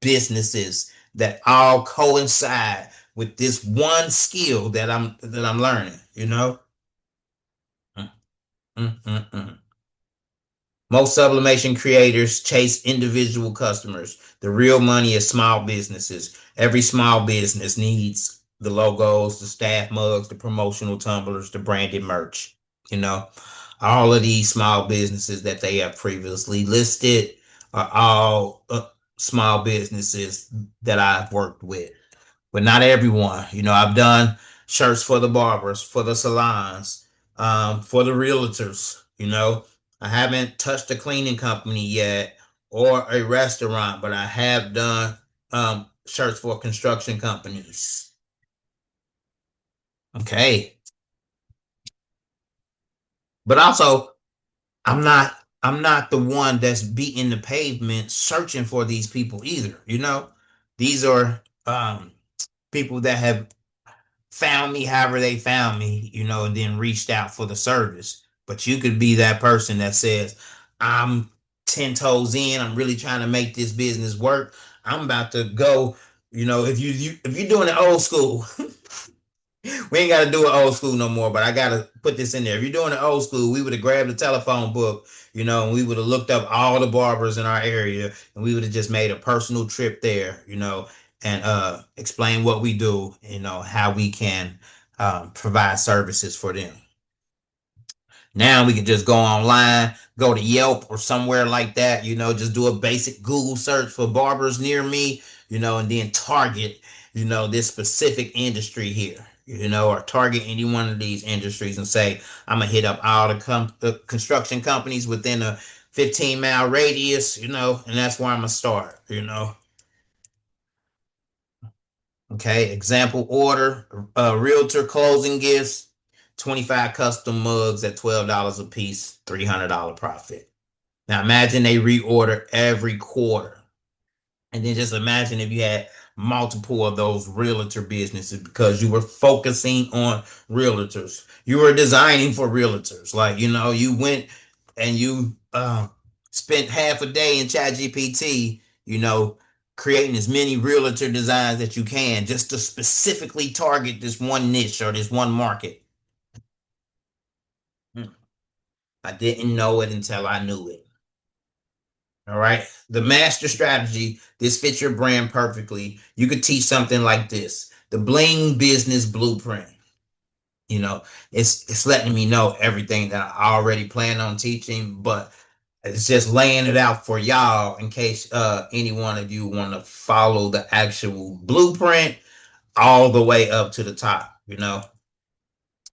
businesses that all coincide with this one skill that I'm learning. Mm, mm, mm, mm. Most sublimation creators chase individual customers. The real money is small businesses. Every small business needs the logos, the staff mugs, the promotional tumblers, the branded merch. You know, all of these small businesses that they have previously listed are all small businesses that I've worked with, but not everyone. I've done shirts for the barbers, for the salons, for the realtors. I haven't touched a cleaning company yet or a restaurant, but I have done shirts for construction companies. Okay. But also, I'm not I'm not the one that's beating the pavement searching for these people either. These are people that have found me however they found me, and then reached out for the service. But you could be that person that says, I'm 10 toes in, I'm really trying to make this business work. I'm about to go, if you're doing it old school, we ain't got to do it old school no more, but I got to put this in there. If you're doing it old school, we would have grabbed the telephone book, and we would have looked up all the barbers in our area, and we would have just made a personal trip there, and explain what we do, how we can provide services for them. Now we can just go online, go to Yelp or somewhere like that, just do a basic Google search for barbers near me, and then target, this specific industry here, or target any one of these industries and say, I'm going to hit up all the construction companies within a 15-mile radius, and that's where I'm going to start. Okay, example order, realtor closing gifts, 25 custom mugs at $12 a piece, $300 profit. Now imagine they reorder every quarter. And then just imagine if you had multiple of those realtor businesses because you were focusing on realtors. You were designing for realtors. Like, you went and you spent half a day in ChatGPT, creating as many realtor designs that you can just to specifically target this one niche or this one market. I didn't know it until I knew it. All right. The master strategy, this fits your brand perfectly. You could teach something like this: the Bling Business Blueprint. It's letting me know everything that I already plan on teaching, but it's just laying it out for y'all in case any one of you want to follow the actual blueprint all the way up to the top.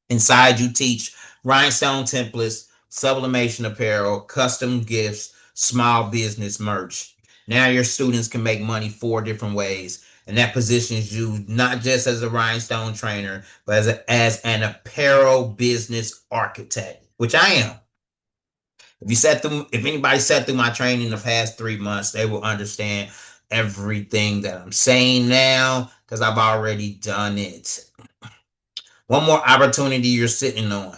Inside, you teach rhinestone templates, sublimation apparel, custom gifts, small business merch. Now your students can make money 4 different ways, and that positions you not just as a rhinestone trainer, but as an apparel business architect, which I am. If anybody sat through my training in the past 3 months, they will understand everything that I'm saying now because I've already done it. One more opportunity you're sitting on.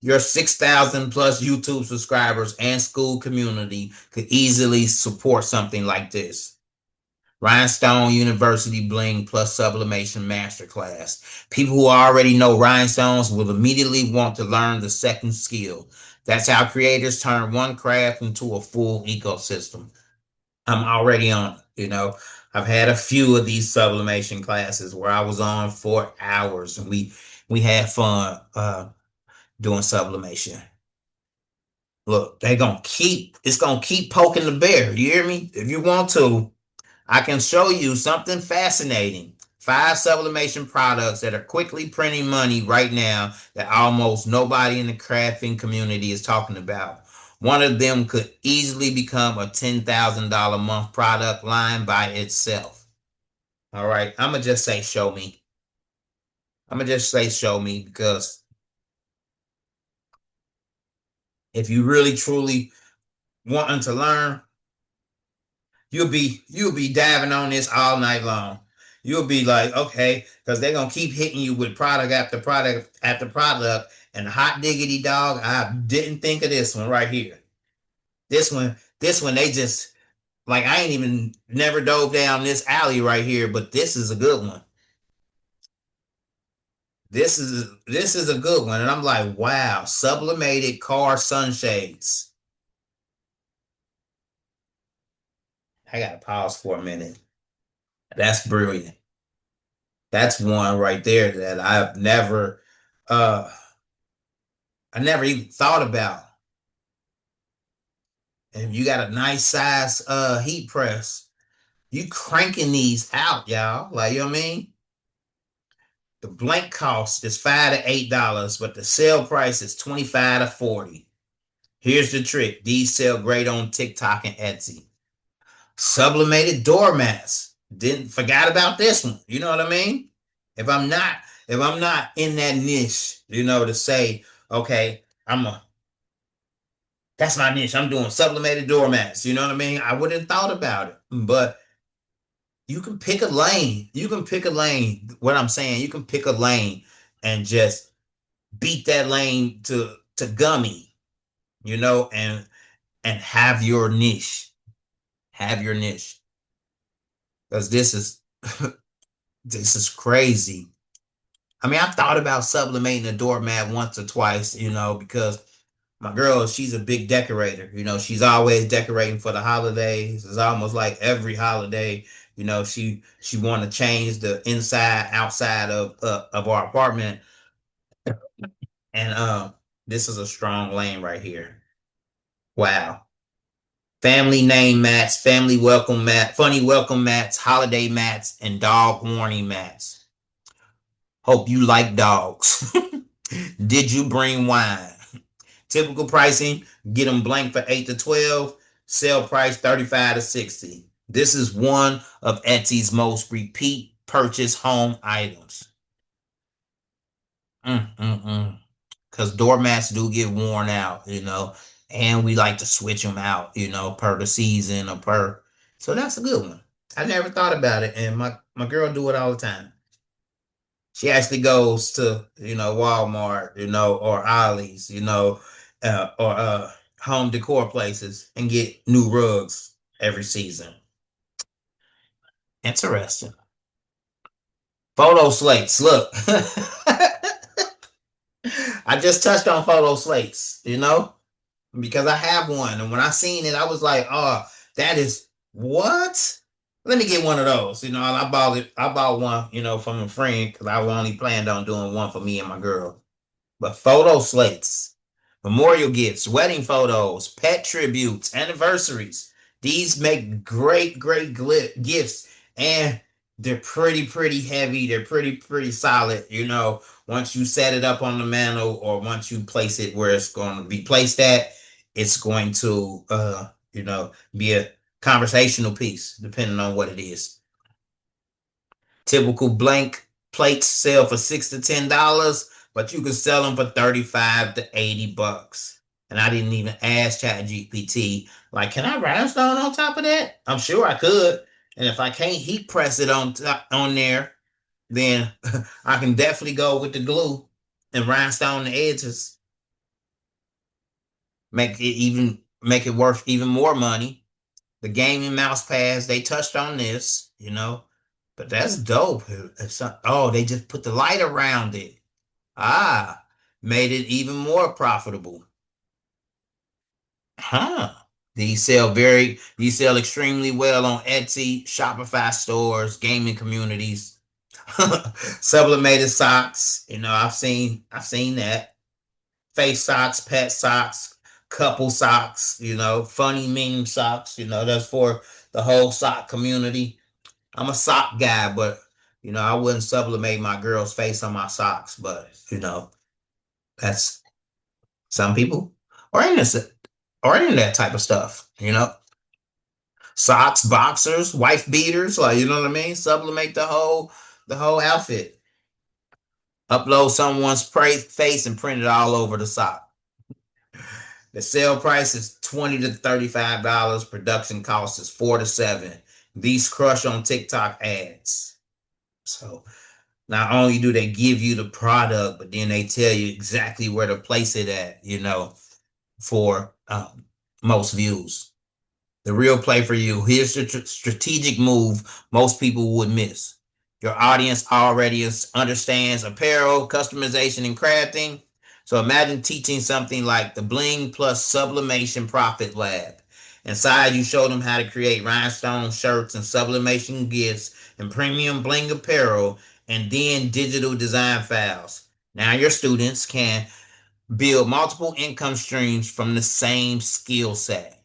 Your 6,000 plus YouTube subscribers and school community could easily support something like this. Rhinestone University Bling plus Sublimation Masterclass. People who already know rhinestones will immediately want to learn the second skill. That's how creators turn one craft into a full ecosystem. I'm already on it, I've had a few of these sublimation classes where I was on for hours and we had fun doing sublimation. Look, it's gonna keep poking the bear. You hear me? If you want to, I can show you something fascinating. 5 sublimation products that are quickly printing money right now that almost nobody in the crafting community is talking about. One of them could easily become a $10,000 a month product line by itself. All right, I'm gonna just say show me. Because if you really truly wanting to learn, you'll be diving on this all night long. You'll be like, okay, because they're gonna keep hitting you with product after product after product. And hot diggity dog, I didn't think of this one right here. This one, they just like I ain't even never dove down this alley right here, but this is a good one. This is a good one, and I'm like, wow, sublimated car sunshades. I gotta pause for a minute. That's brilliant. That's one right there that I never even thought about. And you got a nice size heat press. You cranking these out, y'all. Like, you know what I mean? The blank cost is $5 to $8, but the sale price is $25 to $40. Here's the trick. These sell great on TikTok and Etsy. Sublimated doormats. Forgot about this one. You know what I mean? If I'm not in that niche, to say, okay, I'm That's my niche. I'm doing sublimated doormats. You know what I mean? I wouldn't have thought about it, but you can pick a lane. You can pick a lane. What I'm saying, you can pick a lane and just beat that lane to gummy, you know, and have your niche. Have your niche. Because this is this is crazy. I mean, I've thought about sublimating a doormat once or twice, you know, because my girl, she's a big decorator. You know, she's always decorating for the holidays. It's almost like every holiday, you know, she want to change the inside, outside of our apartment. And this is a strong lane right here. Wow. Family name mats, family welcome mat, funny welcome mats, holiday mats, and dog warning mats. Hope you like dogs. Did you bring wine? Typical pricing, get them blank for 8 to 12, sale price 35 to 60. This is one of Etsy's most repeat purchase home items. Because doormats do get worn out, you know, and we like to switch them out, you know, per the season or per. So that's a good one. I never thought about it, and my girl do it all the time. She actually goes to, you know, Walmart, you know, or Ollie's, you know, or home decor places and get new rugs every season. Interesting. Photo slates. Look, I just touched on photo slates, you know, because I have one. And when I seen it, I was like, oh, that is what? Let me get one of those. You know, and I bought it. I bought one, you know, from a friend because I only planned on doing one for me and my girl. But photo slates, memorial gifts, wedding photos, pet tributes, anniversaries. These make great, great gifts. And they're pretty heavy. They're pretty solid. You know, once you set it up on the mantle or once you place it where it's going to be placed at, it's going to, you know, be a conversational piece, depending on what it is. Typical blank plates sell for $6 to $10, but you can sell them for 35 to 80 bucks. And I didn't even ask ChatGPT, like, can I rhinestone on top of that? I'm sure I could. And if I can't heat press it on there, then I can definitely go with the glue and rhinestone the edges. Make it worth even more money. The gaming mouse pads, they touched on this, you know. But that's dope. Oh, they just put the light around it. Ah, made it even more profitable. Huh. These sell extremely well on Etsy, Shopify stores, gaming communities. Sublimated socks. You know, I've seen that. Face socks, pet socks, couple socks, you know, funny meme socks, you know, that's for the whole sock community. I'm a sock guy, but you know, I wouldn't sublimate my girl's face on my socks. But you know, that's some people are into that type of stuff. You know, socks, boxers, wife beaters, like you know what I mean. Sublimate the whole outfit. Upload someone's face and print it all over the sock. The sale price is $20 to $35. Production cost is $4 to $7. These crush on TikTok ads. So not only do they give you the product, but then they tell you exactly where to place it at, you know, for most views. The real play for you. Here's the strategic move most people would miss. Your audience already understands apparel, customization, and crafting. So imagine teaching something like the Bling Plus Sublimation Profit Lab. Inside, you show them how to create rhinestone shirts and sublimation gifts and premium bling apparel and then digital design files. Now your students can build multiple income streams from the same skill set.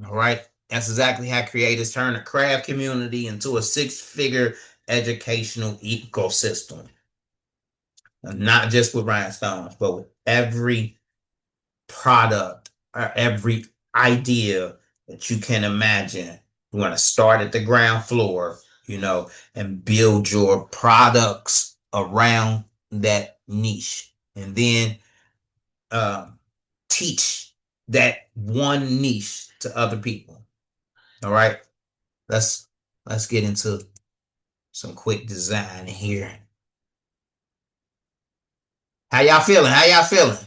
All right. That's exactly how creators turn a craft community into a six-figure educational ecosystem. Not just with rhinestones, but with every product or every idea that you can imagine. You want to start at the ground floor, you know, and build your products around that niche. And then teach that one niche to other people. All right, let's get into some quick design here. How y'all feeling? How y'all feeling?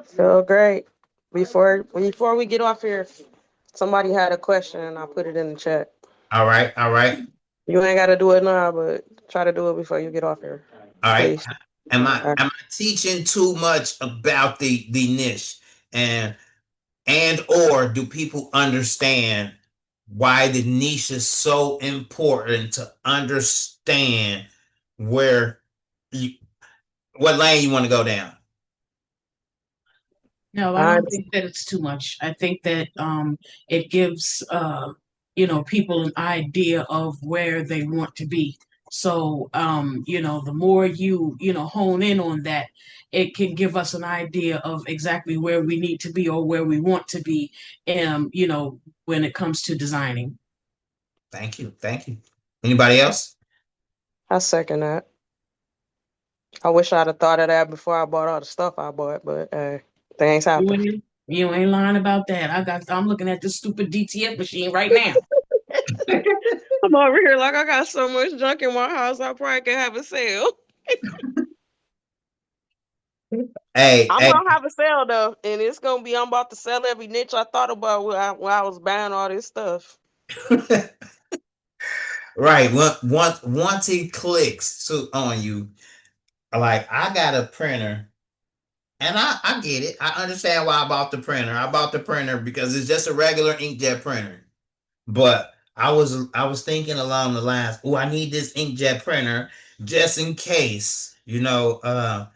Feel great. Before we get off here, somebody had a question and I put it in the chat. All right, all right, You ain't got to do it now, but try to do it before you get off here. all right. Please. Am All right. I teaching too much about the niche, and or do people understand why the niche is so important to understand where you, what lane you want to go down? No, I don't think that it's too much. I think that it gives people an idea of where they want to be. So the more you hone in on that, it can give us an idea of exactly where we need to be or where we want to be, when it comes to designing. Thank you, thank you. Anybody else? I second that. I wish I'd have thought of that before I bought all the stuff I bought, but things happen. You ain't lying about that. I'm looking at this stupid DTF machine right now. I'm over here like I got so much junk in my house, I probably could have a sale. Hey, I'm hey. gonna have a sale though, and it's gonna be I'm about to sell every niche I thought about when I was buying all this stuff. Right. Once he clicks on you, like I got a printer, and I get it. I understand why I bought the printer. I bought the printer because it's just a regular inkjet printer. But I was thinking along the lines, oh, I need this inkjet printer just in case, I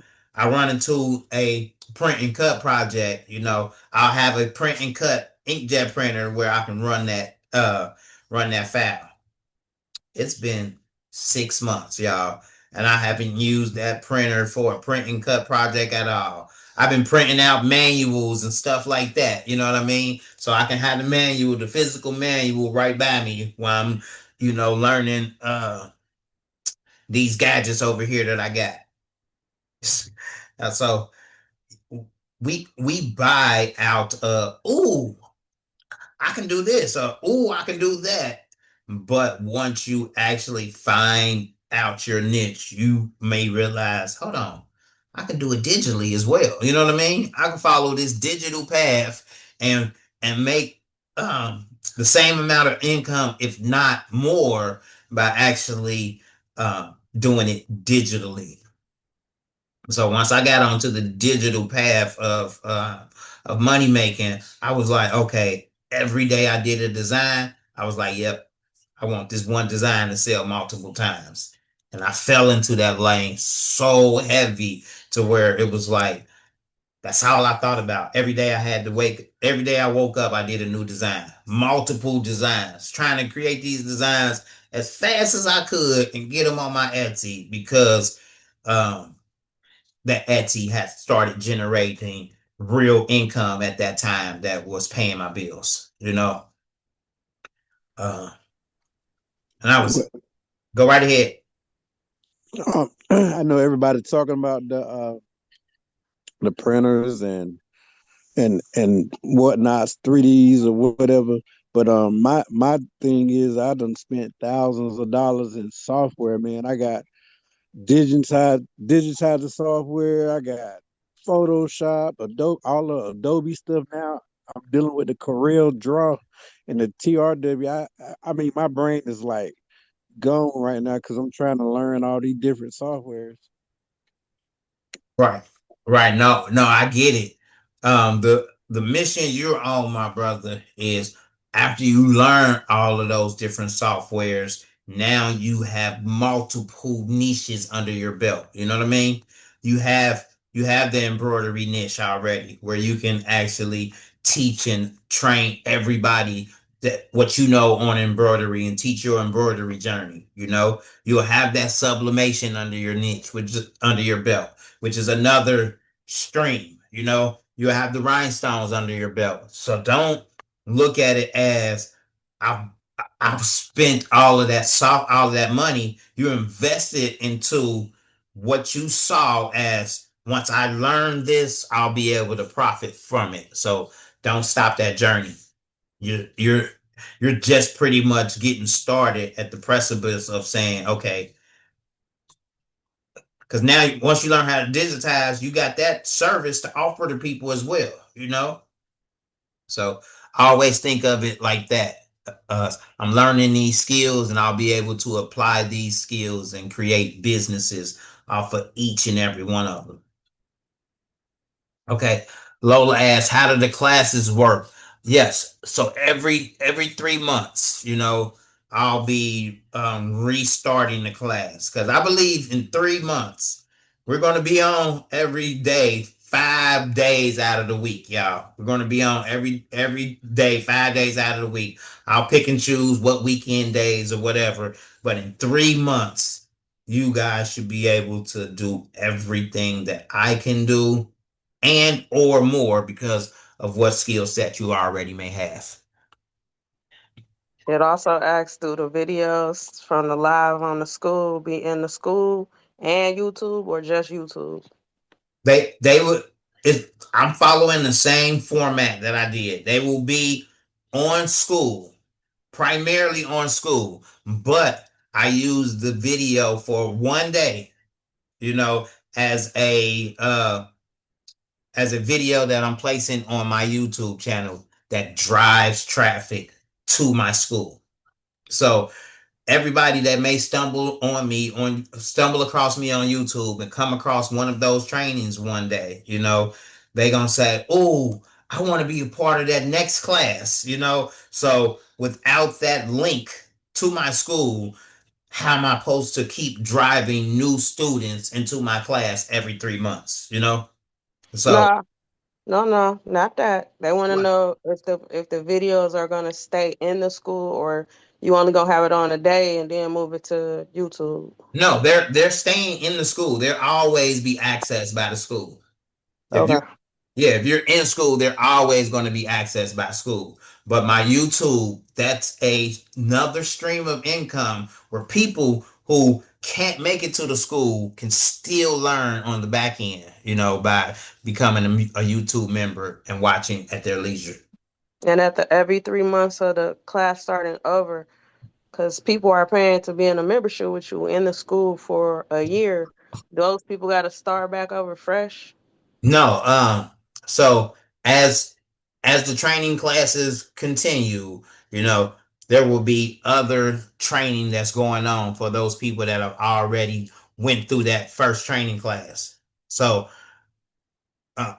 run into a print and cut project, I'll have a print and cut inkjet printer where I can run that file. It's been 6 months, y'all, and I haven't used that printer for a print and cut project at all. I've been printing out manuals and stuff like that. You know what I mean? So I can have the manual, the physical manual right by me while I'm, learning these gadgets over here that I got. So we buy out I can do this, or I can do that. But once you actually find out your niche, you may realize, hold on, I can do it digitally as well. You know what I mean? I can follow this digital path and make the same amount of income, if not more, by actually doing it digitally. So once I got onto the digital path of money making, I was like, okay, every day I did a design, I was like, yep, I want this one design to sell multiple times. And I fell into that lane so heavy to where it was like, that's all I thought about. Every day I woke up, I did a new design, multiple designs, trying to create these designs as fast as I could and get them on my Etsy because that Etsy had started generating real income at that time that was paying my bills, and I was go right ahead. I know everybody talking about the printers and whatnots, 3Ds or whatever. But my thing is I done spent thousands of dollars in software, man. I got digitized the software. I got Photoshop, Adobe, all the Adobe stuff now. I'm dealing with the Corel Draw and the TRW. I mean, my brain is like gone right now because I'm trying to learn all these different softwares. Right. No, I get it. The mission you're on, my brother, is after you learn all of those different softwares, now you have multiple niches under your belt. You know what I mean? You have the embroidery niche already where you can actually teach and train everybody that what you know on embroidery and teach your embroidery journey. You'll have that sublimation under your niche, which is under your belt, which is another stream. You have the rhinestones under your belt. So don't look at it as I've I've spent all of that money. You invested into what you saw as once I learn this, I'll be able to profit from it. So don't stop that journey. You're you're just pretty much getting started at the precipice of saying, okay, because now once you learn how to digitize, you got that service to offer to people as well, you know? So I always think of it like that. I'm learning these skills and I'll be able to apply these skills and create businesses off of each and every one of them. Okay. Lola asks, how do the classes work? Yes. So every 3 months, I'll be restarting the class because I believe in 3 months we're going to be on every day, 5 days out of the week, y'all. We're going to be on every day, 5 days out of the week. I'll pick and choose what weekend days or whatever, but in 3 months, you guys should be able to do everything that I can do and or more because of what skill set you already may have. It also asks, do the videos from the live on the school be in the school and YouTube or just YouTube? They would if I'm following the same format that I did. They will be on school, primarily on school, but I use the video for one day, you know, as a video that I'm placing on my YouTube channel that drives traffic to my school. So everybody that may stumble across me on YouTube and come across one of those trainings one day, they gonna say, oh, I want to be a part of that next class. So without that link to my school, how am I supposed to keep driving new students into my class every 3 months? So No, no, not that. They want to what? know if the videos are gonna stay in the school or you only gonna have it on a day and then move it to YouTube. No, they're staying in the school. They'll always be accessed by the school. If you Okay. Yeah, if you're in school, they're always going to be accessed by school. But my YouTube, that's another stream of income where people who can't make it to the school can still learn on the back end, by becoming a YouTube member and watching at their leisure. And at the every 3 months of the class starting over, because people are paying to be in a membership with you in the school for a year, those people got to start back over fresh. No, so as as the training classes continue, there will be other training that's going on for those people that have already went through that first training class. So uh,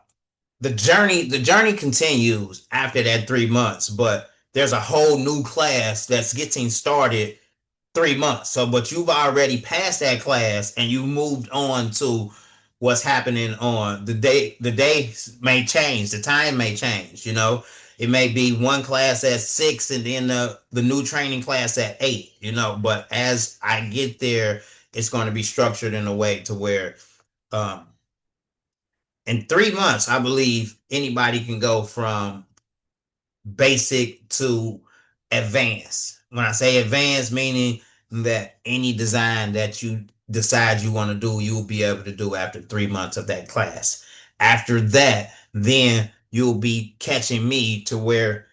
the journey continues after that 3 months, but there's a whole new class that's getting started 3 months. So, but you've already passed that class and you moved on to what's happening on the day. The day may change, the time may change. It may be one class at 6 and then the new training class at 8. But as I get there, it's going to be structured in a way to where, um, in 3 months, I believe anybody can go from basic to advanced. When I say advanced, meaning that any design that you decide you want to do, you'll be able to do after 3 months of that class. After that, then you'll be catching me to where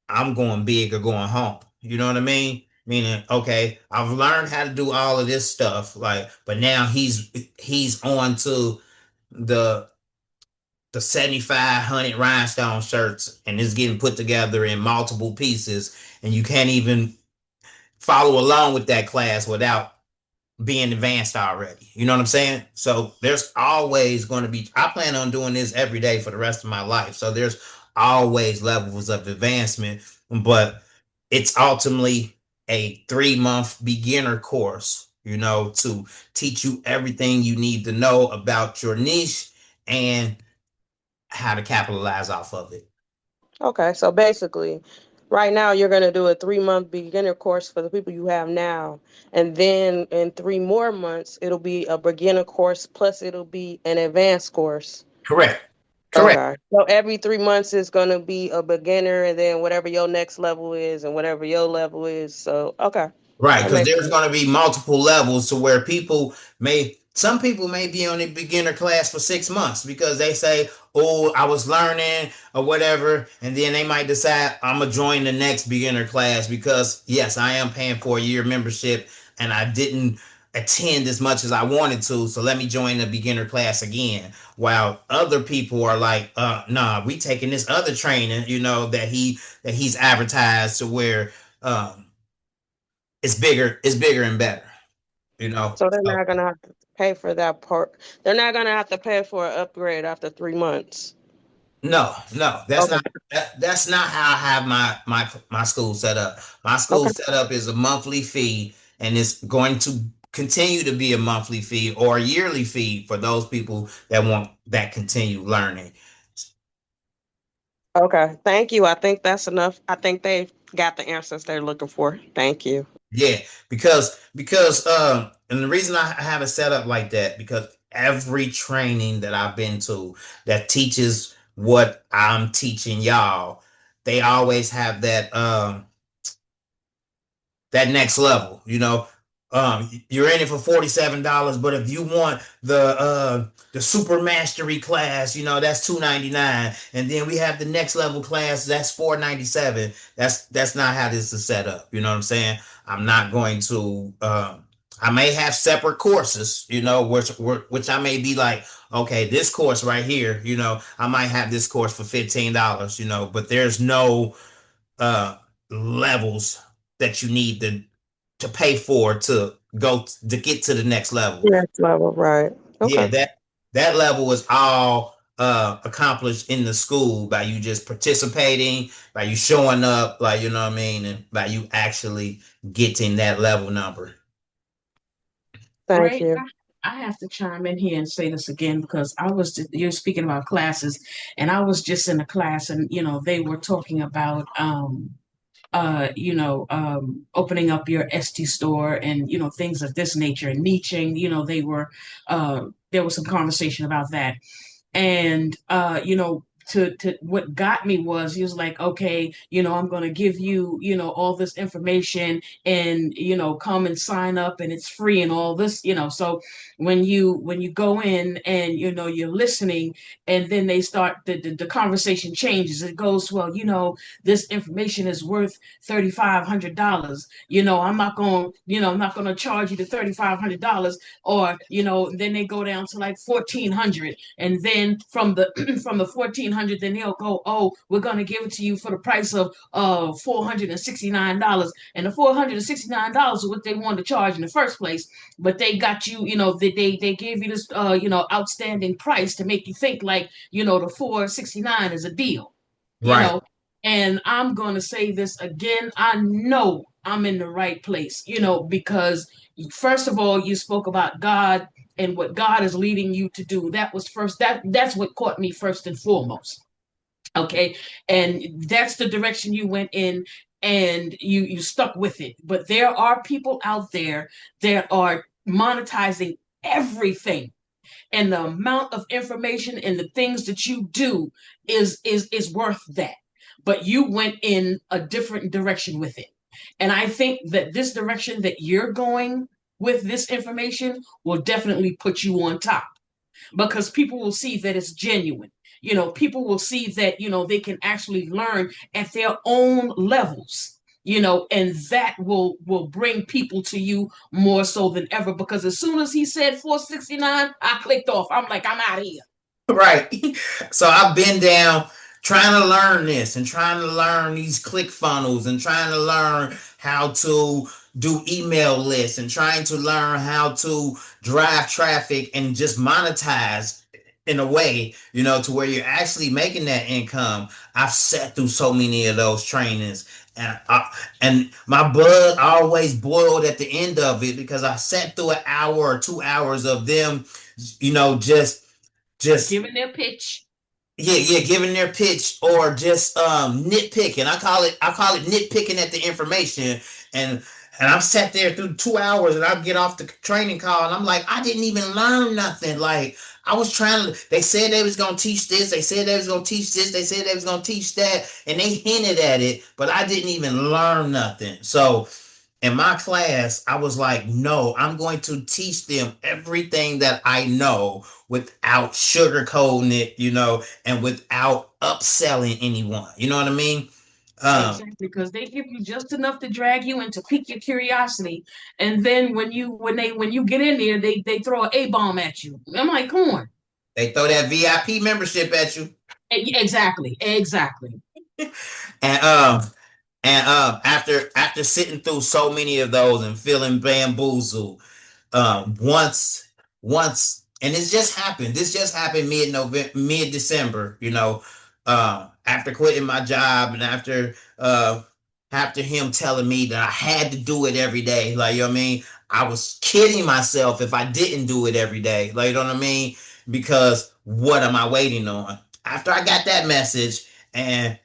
I'm going big or going home. You know what I mean? Meaning, okay, I've learned how to do all of this stuff, but now he's on to the 7,500 rhinestone shirts and it's getting put together in multiple pieces and you can't even follow along with that class without being advanced already. You know what I'm saying? So there's always going to be, I plan on doing this every day for the rest of my life. So there's always levels of advancement, but it's ultimately a 3-month beginner course, to teach you everything you need to know about your niche and how to capitalize off of it. Okay, so basically, right now you're going to do a 3 month beginner course for the people you have now. And then in 3 more months, it'll be a beginner course, plus it'll be an advanced course. Correct. Correct. Okay. So every 3 months is going to be a beginner, and then whatever your next level is, and whatever your level is. So, okay. Right, That because makes there's sense. going to be multiple levels to where people may some people may be on a beginner class for 6 months because they say, oh, I was learning or whatever. And then they might decide I'm going to join the next beginner class because, yes, I am paying for a year membership and I didn't attend as much as I wanted to. So let me join the beginner class again. While other people are like, nah, we taking this other training, that he's advertised to where it's bigger and better, you know. So they're So not gonna have to pay for that part. They're not gonna have to pay for an upgrade after 3 months. no, no, Okay. that's not how I have my school set up. My school Okay. set up is a monthly fee, and it's going to continue to be a monthly fee or a yearly fee for those people that want that continued learning. Okay. Thank you. I think that's enough. I think they got the answers they're looking for. Thank you. Yeah, and the reason I have it set up like that because every training that I've been to that teaches what I'm teaching y'all, they always have that next level. You're in it for $47, but if you want the super mastery class, that's $299, and then we have the next level class that's $497. That's not how this is set up. You know what I'm saying? I'm not going to. I may have separate courses, which I may be like, okay, this course right here, I might have this course for $15, but there's no uh levels that you need to pay for to get to the next level. Next level, right? Yeah, Okay. that level is all accomplished in the school by you just participating, by you showing up, like you know what I mean, and by you actually getting that level number. Thank Great. you. I have to chime in here and say this again because you're speaking about classes, and I was just in a class, and they were talking about opening up your Etsy store and things of this nature and niching. There was some conversation about that, and to what got me was he was like, okay, I'm going to give you all this information, and come and sign up, and it's free and all this. So when you go in and you're listening, and then they start the conversation changes. It goes, well, this information is worth $3,500. I'm not going to charge you the $3,500. Or then they go down to like 1,400, and then from the from the 1,400, then they'll go, oh, we're going to give it to you for the price of $469. And the $469 is what they wanted to charge in the first place, but they got you, they gave you this outstanding price to make you think like the 469 is a deal. you Right. know and I'm going to say this again. I know I'm in the right place, because first of all, you spoke about God and what God is leading you to do. That was first. That's what caught me first and foremost. Okay, and that's the direction you went in, and you stuck with it. But there are people out there that are monetizing everything, and the amount of information and the things that you do is worth that. But you went in a different direction with it, and I think that this direction that you're going with this information will definitely put you on top, because people will see that it's genuine. People will see that they can actually learn at their own levels. And that will bring people to you more so than ever, because as soon as he said 469, I clicked off. I'm like, I'm out of here. Right. So I've been down trying to learn this and trying to learn these click funnels and trying to learn how to do email lists and trying to learn how to drive traffic and just monetize in a way, to where you're actually making that income. I've sat through so many of those trainings, and my blood always boiled at the end of it because I sat through an hour or 2 hours of them, just Giving their pitch. yeah, giving their pitch or just nitpicking. I call it nitpicking at the information, and I'm sat there through 2 hours, and I get off the training call, and I'm like, I didn't even learn nothing. Like I was trying to. They said they was gonna teach this. They said they was gonna teach this. They said they was gonna teach that, and they hinted at it, but I didn't even learn nothing. So in my class, I was like, no, I'm going to teach them everything that I know without sugarcoating it, and without upselling anyone. You know what I mean? Um, Exactly, because they give you just enough to drag you and to pique your curiosity, and then when you get in there, they throw an A bomb at you. I'm like, come on. they throw that VIP membership at you. Exactly, exactly. And after sitting through so many of those and feeling bamboozled, once and it's just happened. This just happened mid December. After quitting my job and after him telling me that I had to do it every day. Like, you know what I mean? I was kidding myself if I didn't do it every day. Like, you know what I mean? Because what am I waiting on? After I got that message and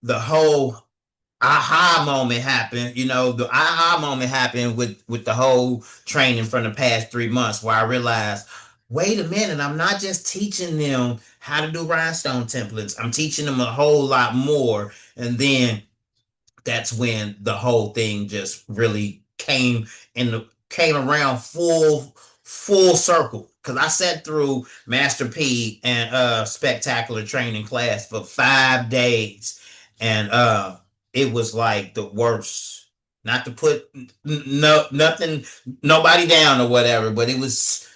the whole aha moment happened. The aha moment happened with the whole training from the past 3 months, where I realized, wait a minute, I'm not just teaching them how to do rhinestone templates. I'm teaching them a whole lot more. And then that's when the whole thing just really came around full circle, because I sat through Master P and spectacular training class for 5 days, and it was like the worst. Not to put nobody down or whatever, but it was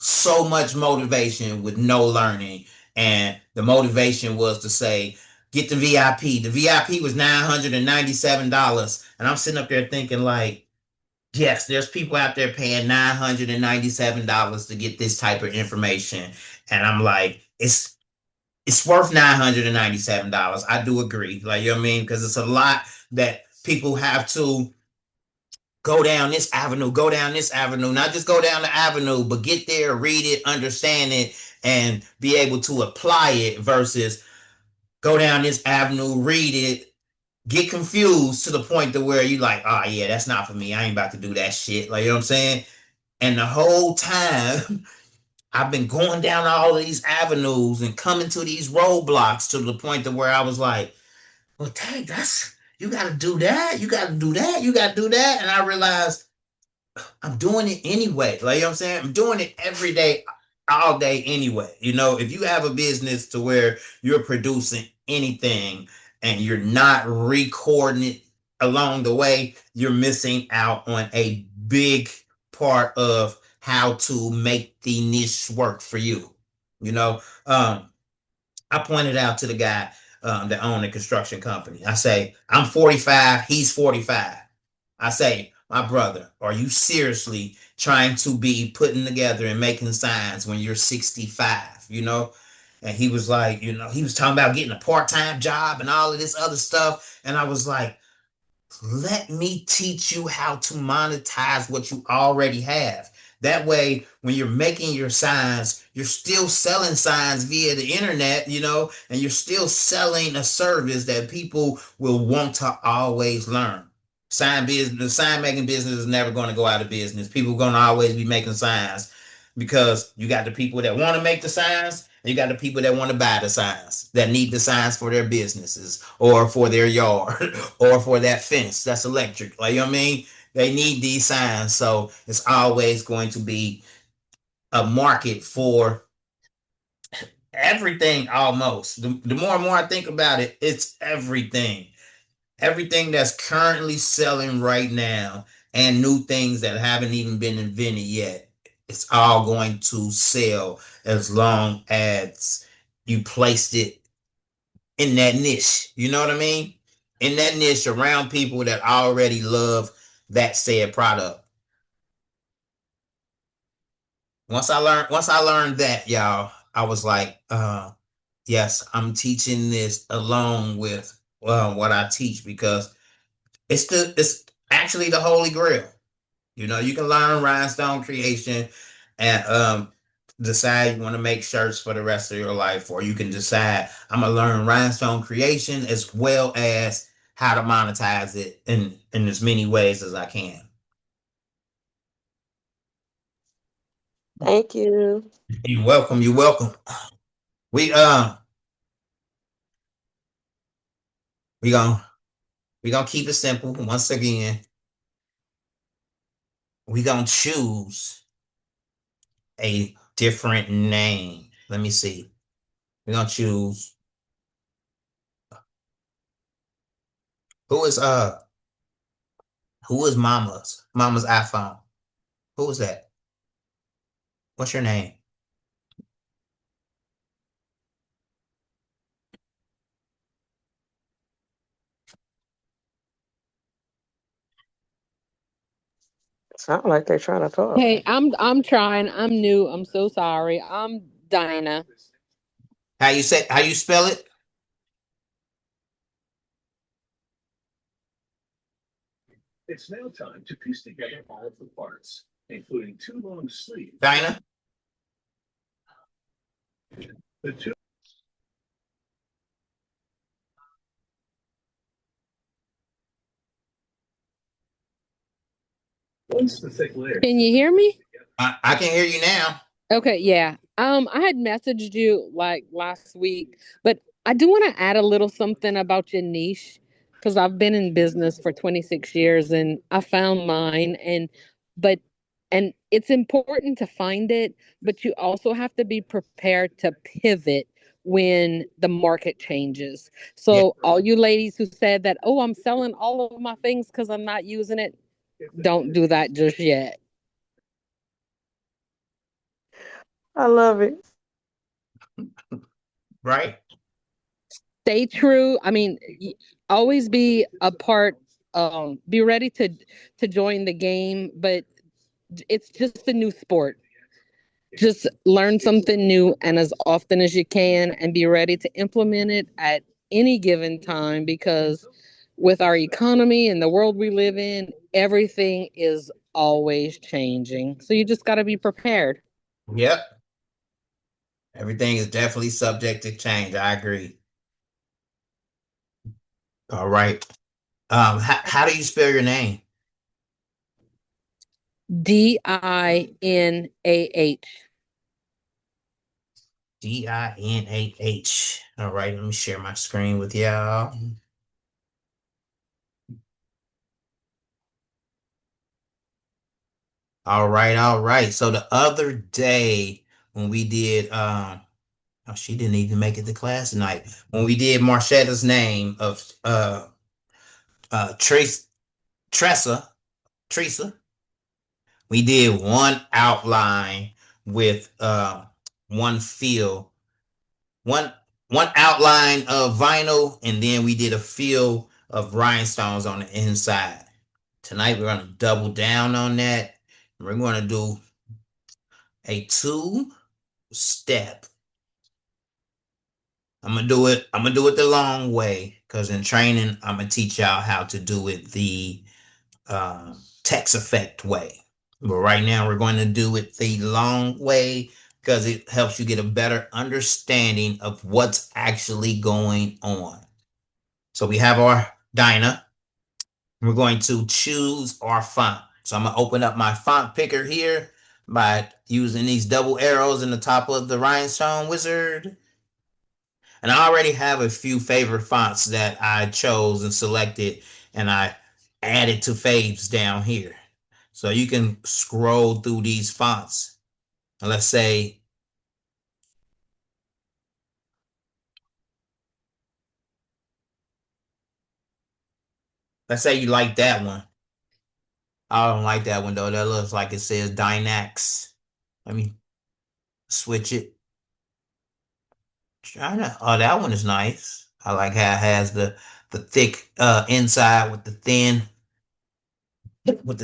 so much motivation with no learning. And the motivation was to say, get the VIP. The VIP was $997. And I'm sitting up there thinking, like, yes, there's people out there paying $997 to get this type of information. And I'm like, it's worth $997. I do agree. Like, you know what I mean? Because it's a lot that people have to go down this avenue, not just go down the avenue, but get there, read it, understand it, and be able to apply it, versus go down this avenue, read it, get confused to the point to where you like, oh yeah, that's not for me. I ain't about to do that shit. Like, you know what I'm saying? And the whole time I've been going down all of these avenues and coming to these roadblocks to the point to where I was like, well, dang, that's you gotta do that, you gotta do that, you gotta do that. And I realized I'm doing it anyway. Like, you know what I'm saying? I'm doing it every day, all day anyway. If you have a business to where you're producing anything and you're not recording it along the way, you're missing out on a big part of how to make the niche work for you. You know, um, I pointed out to the guy that owned a construction company. I say, I'm 45, he's 45. I say, my brother, are you seriously trying to be putting together and making signs when you're 65? And he was like, he was talking about getting a part-time job and all of this other stuff. And I was like, let me teach you how to monetize what you already have. That way, when you're making your signs, you're still selling signs via the internet, and you're still selling a service that people will want to always learn. The sign making business is never going to go out of business. People are going to always be making signs, because you got the people that want to make the signs, and you got the people that want to buy the signs, that need the signs for their businesses or for their yard or for that fence that's electric. Like, you know what I mean? They need these signs. So it's always going to be a market for everything almost. The more and more I think about it, it's everything. Everything that's currently selling right now and new things that haven't even been invented yet. It's all going to sell as long as you placed it in that niche. You know what I mean? In that niche around people that already love that said product. Once I learned that, y'all, I was like, yes, I'm teaching this along with what I teach, because it's actually the holy grail. You can learn rhinestone creation and decide you want to make shirts for the rest of your life, or you can decide I'm gonna learn rhinestone creation as well as how to monetize it in as many ways as I can. Thank you. You're welcome. You're welcome. We we gonna we gonna keep it simple once again. we're going to choose a different name. Let me see. We're going to choose. Who is Mama's iPhone? Who is that? What's your name? Sound like they're trying to talk. Hey, I'm trying. I'm new. I'm so sorry. I'm Dinah. How you spell it? It's now time to piece together all of the parts, including 2 long sleeves. Dinah? The two. Once the thick layer. Can you hear me? I can hear you now. Okay, yeah. I had messaged you like last week, but I do want to add a little something about your niche because I've been in business for 26 years and I found mine but and it's important to find it, but you also have to be prepared to pivot when the market changes. Yeah. So all you ladies who said that, "Oh, I'm selling all of my things because I'm not using it," don't do that just yet. I love it. Right? Stay true. I mean, always be a part. Be ready to join the game, but it's just a new sport. Just learn something new and as often as you can, and be ready to implement it at any given time because with our economy and the world we live in, everything is always changing. So you just got to be prepared. Yep. Everything is definitely subject to change. I agree. All right. How do you spell your name? Dinah. Dinah. All right, let me share my screen with y'all. All right, all right. So the other day when we did oh, she didn't even make it to class tonight. When we did Marchetta's name of Tressa, Teresa, we did one outline with one fill, one one outline of vinyl, and then we did a fill of rhinestones on the inside. Tonight we're gonna double down on that. We're gonna do a 2-step. I'm gonna do it. I'm gonna do it the long way because in training, I'm gonna teach y'all how to do it the text effect way. But right now, we're going to do it the long way because it helps you get a better understanding of what's actually going on. So we have our Dinah. We're going to choose our font. So I'm gonna open up my font picker here by using these double arrows in the top of the Rhinestone Wizard. And I already have a few favorite fonts that I chose and selected, and I added to faves down here. So you can scroll through these fonts. And let's say you like that one. I don't like that one though. That looks like it says Dynax. Let me switch it. China. Oh, that one is nice. I like how it has the thick inside with the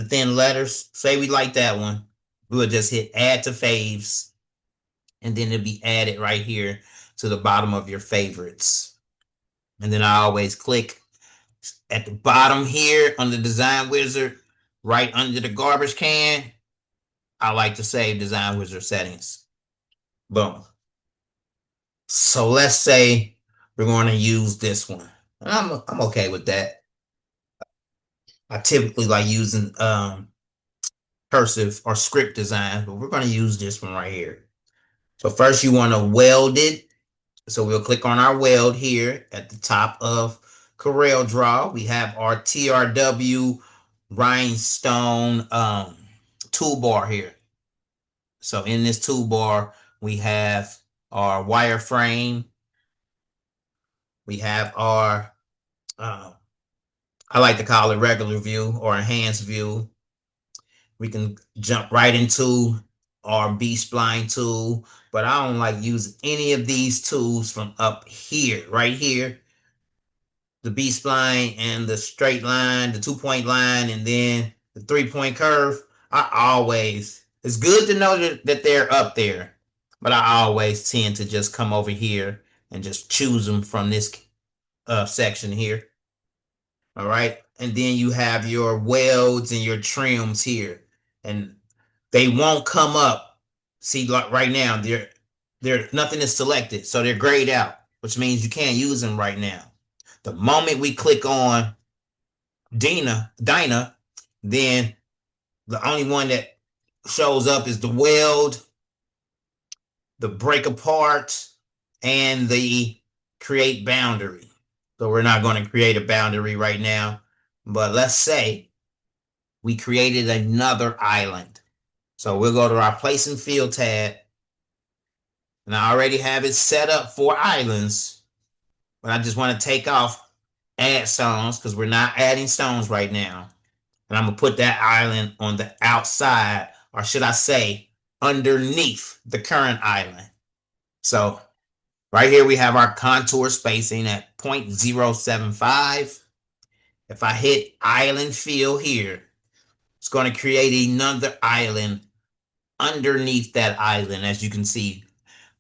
thin letters. Say we like that one. We'll just hit add to faves, and then it'll be added right here to the bottom of your favorites. And then I always click at the bottom here on the design wizard, right under the garbage can. I like to save design wizard settings. Boom. So let's say we're going to use this one. I'm okay with that. I typically like using cursive or script design, but we're going to use this one right here. So first you want to weld it. So we'll click on our weld here at the top of CorelDRAW. We have our TRW rhinestone toolbar here. So in this toolbar, we have our wireframe. We have our, I like to call it regular view or enhanced view. We can jump right into our B-spline tool, but I don't like using any of these tools from up here, right here. The B-spline and the straight line, the 2-point line, and then the 3-point curve. It's good to know that they're up there, but I always tend to just come over here and just choose them from this section here. All right. And then you have your welds and your trims here, and they won't come up. See, like right now, they're nothing is selected, so they're grayed out, which means you can't use them right now. The moment we click on Dinah, then the only one that shows up is the weld, the break apart, and the create boundary. So we're not going to create a boundary right now, but let's say we created another island. So we'll go to our place and fill tab, and I already have it set up for islands, but I just want to take off add stones because we're not adding stones right now. And I'm going to put that island on the outside, or should I say underneath the current island. So right here we have our contour spacing at 0.075. If I hit island fill here, it's going to create another island underneath that island, as you can see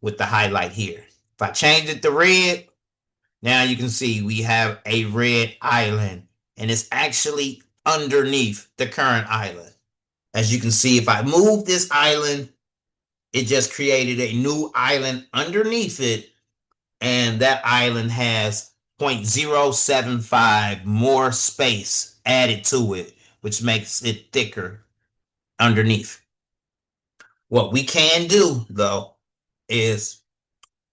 with the highlight here. If I change it to red, now you can see we have a red island, and it's actually underneath the current island. As you can see, if I move this island, it just created a new island underneath it, and that island has 0.075 more space added to it, which makes it thicker underneath. What we can do, though, is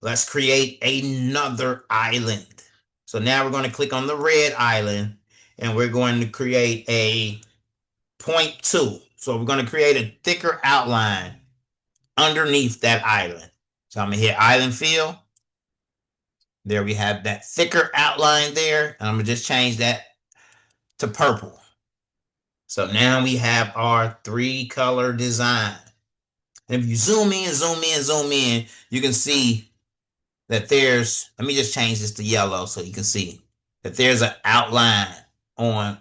let's create another island. So now we're going to click on the red island, and we're going to create a 0.2. So we're going to create a thicker outline underneath that island. So I'm going to hit island fill. There we have that thicker outline there. And I'm going to just change that to purple. So now we have our 3-color design. And if you zoom in, you can see that there's, let me just change this to yellow so you can see that there's an outline on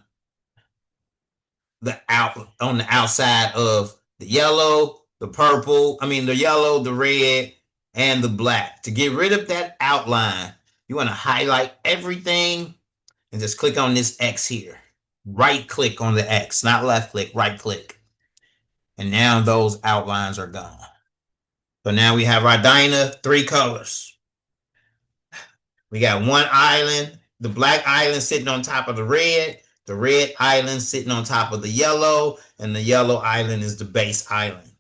the outside of the yellow, the purple, the yellow, the red, and the black. To get rid of that outline, you want to highlight everything and just click on this X here. Right click on the X, not left click, right click. And now those outlines are gone. So now we have our Dinah 3 colors. We got one island, the black island sitting on top of the red island sitting on top of the yellow, and the yellow island is the base island.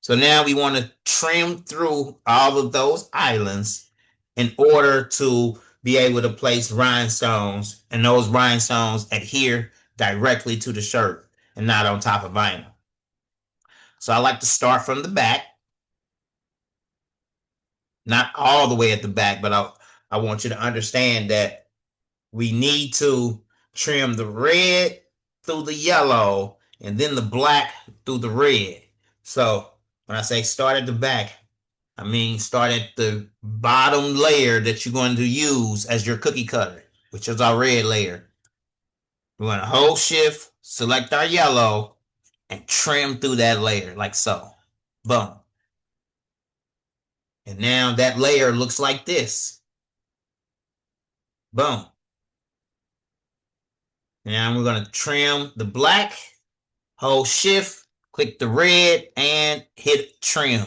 So now we want to trim through all of those islands in order to be able to place rhinestones, and those rhinestones adhere directly to the shirt and not on top of vinyl. So I like to start from the back. Not all the way at the back, but I want you to understand that we need to trim the red through the yellow and then the black through the red. So when I say start at the back, I mean start at the bottom layer that you're going to use as your cookie cutter, which is our red layer. We're going to hold shift, select our yellow, and trim through that layer like so. Boom. And now that layer looks like this. Boom. Now we're going to trim the black, hold shift, click the red, and hit trim.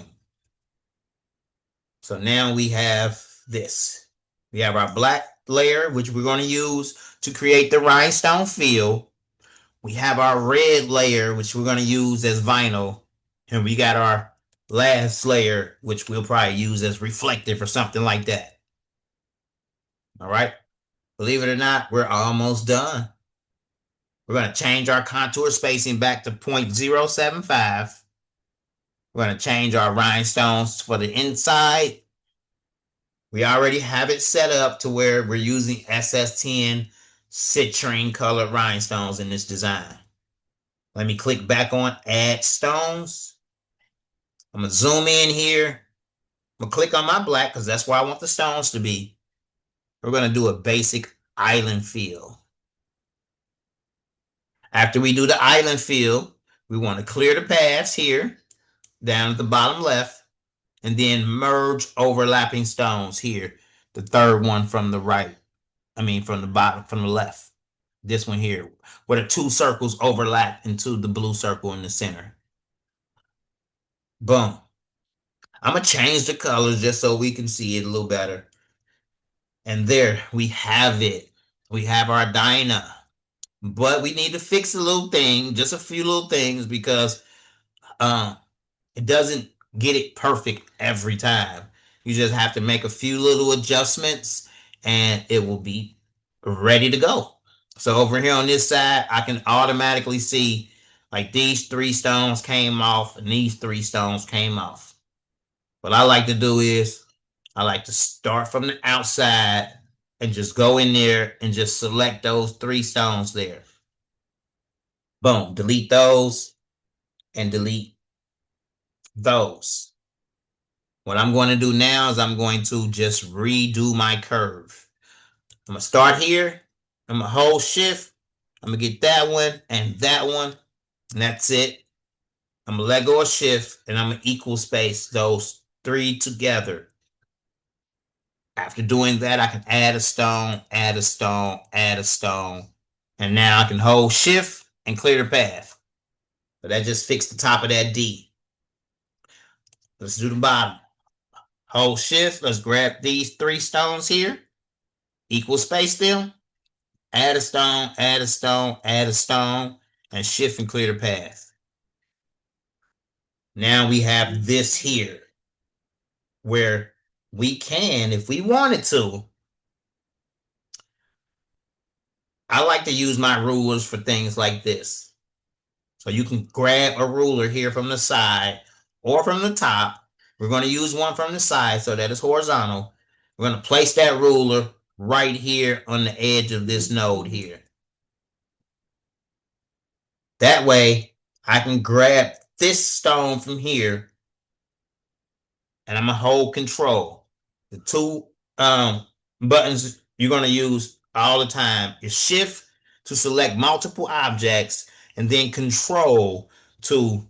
So now we have this. We have our black layer, which we're going to use to create the rhinestone feel. We have our red layer, which we're going to use as vinyl. And we got our last layer, which we'll probably use as reflective or something like that. All right. Believe it or not, we're almost done. We're going to change our contour spacing back to 0.075. We're going to change our rhinestones for the inside. We already have it set up to where we're using SS10 citrine colored rhinestones in this design. Let me click back on Add Stones. I'm going to zoom in here. I'm going to click on my black because that's where I want the stones to be. We're going to do a basic island fill. After we do the island fill, we want to clear the paths here, down at the bottom left, and then merge overlapping stones here. The third one from the right. From the bottom, from the left. This one here, where the two circles overlap into the blue circle in the center. Boom. I'm going to change the colors just so we can see it a little better. And there we have it. We have our Dinah. But we need to fix a little thing, just a few little things, because it doesn't get it perfect every time. You just have to make a few little adjustments and it will be ready to go. So over here on this side, I can automatically see like these 3 stones came off and these 3 stones came off. What I like to do is I like to start from the outside and just go in there and just select those 3 stones there. Boom, delete those and delete those. What I'm going to do now is I'm going to just redo my curve. I'm going to start here. I'm going to hold shift. I'm going to get that one and that one. And that's it. I'm going to let go of shift and I'm going to equal space those 3 together. After doing that, I can add a stone, add a stone, add a stone. And now I can hold shift and clear the path. So that just fixed the top of that D. Let's do the bottom. Hold shift. Let's grab these 3 stones here. Equal space them. Add a stone, add a stone, add a stone, and shift and clear the path. Now we have this here where we can, if we wanted to, I like to use my rulers for things like this. So you can grab a ruler here from the side or from the top. We're going to use one from the side so that it's horizontal. We're going to place that ruler right here on the edge of this node here. That way I can grab this stone from here and I'm going to hold control. The 2 buttons you're going to use all the time is shift to select multiple objects and then control to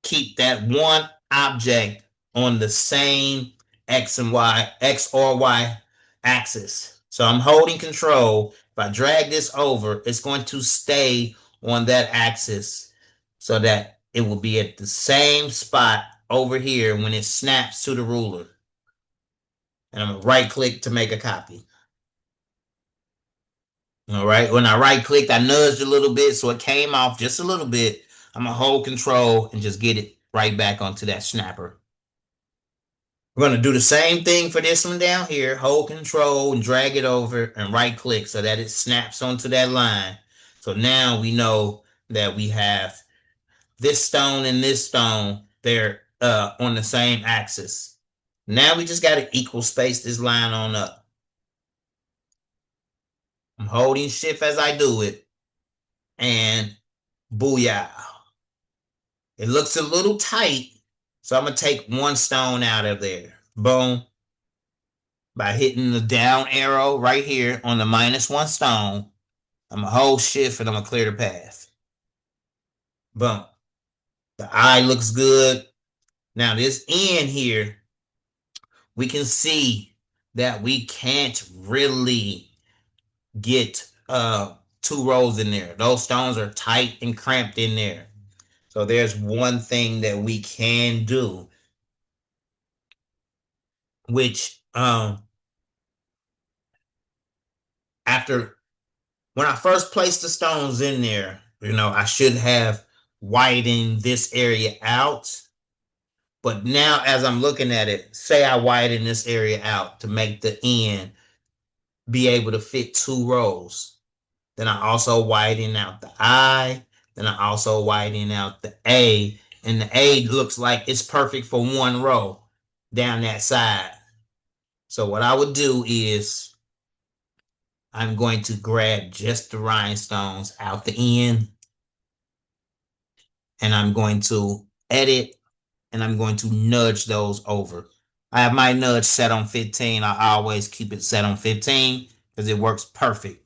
keep that one object on the same X or Y axis. So I'm holding control. If I drag this over, it's going to stay on that axis so that it will be at the same spot over here when it snaps to the ruler. And I'm going to right click to make a copy. All right. When I right clicked, I nudged a little bit so it came off just a little bit. I'm going to hold control and just get it right back onto that snapper. We're going to do the same thing for this one down here. Hold control and drag it over and right click so that it snaps onto that line. So now we know that we have this stone and this stone. They're on the same axis. Now we just got to equal space this line on up. I'm holding shift as I do it. And booyah. It looks a little tight. So I'm going to take 1 stone out of there. Boom. By hitting the down arrow right here on the -1 stone. I'm going to hold shift and I'm going to clear the path. Boom. The eye looks good. Now this end here, we can see that we can't really get 2 rows in there. Those stones are tight and cramped in there. So there's one thing that we can do, which when I first placed the stones in there, I should have widened this area out. But now as I'm looking at it, say I widen this area out to make the end be able to fit 2 rows. Then I also widen out the I. Then I also widen out the A. And the A looks like it's perfect for one row down that side. So what I would do is I'm going to grab just the rhinestones out the end. And I'm going to edit. And I'm going to nudge those over. I have my nudge set on 15. I always keep it set on 15 because it works perfect.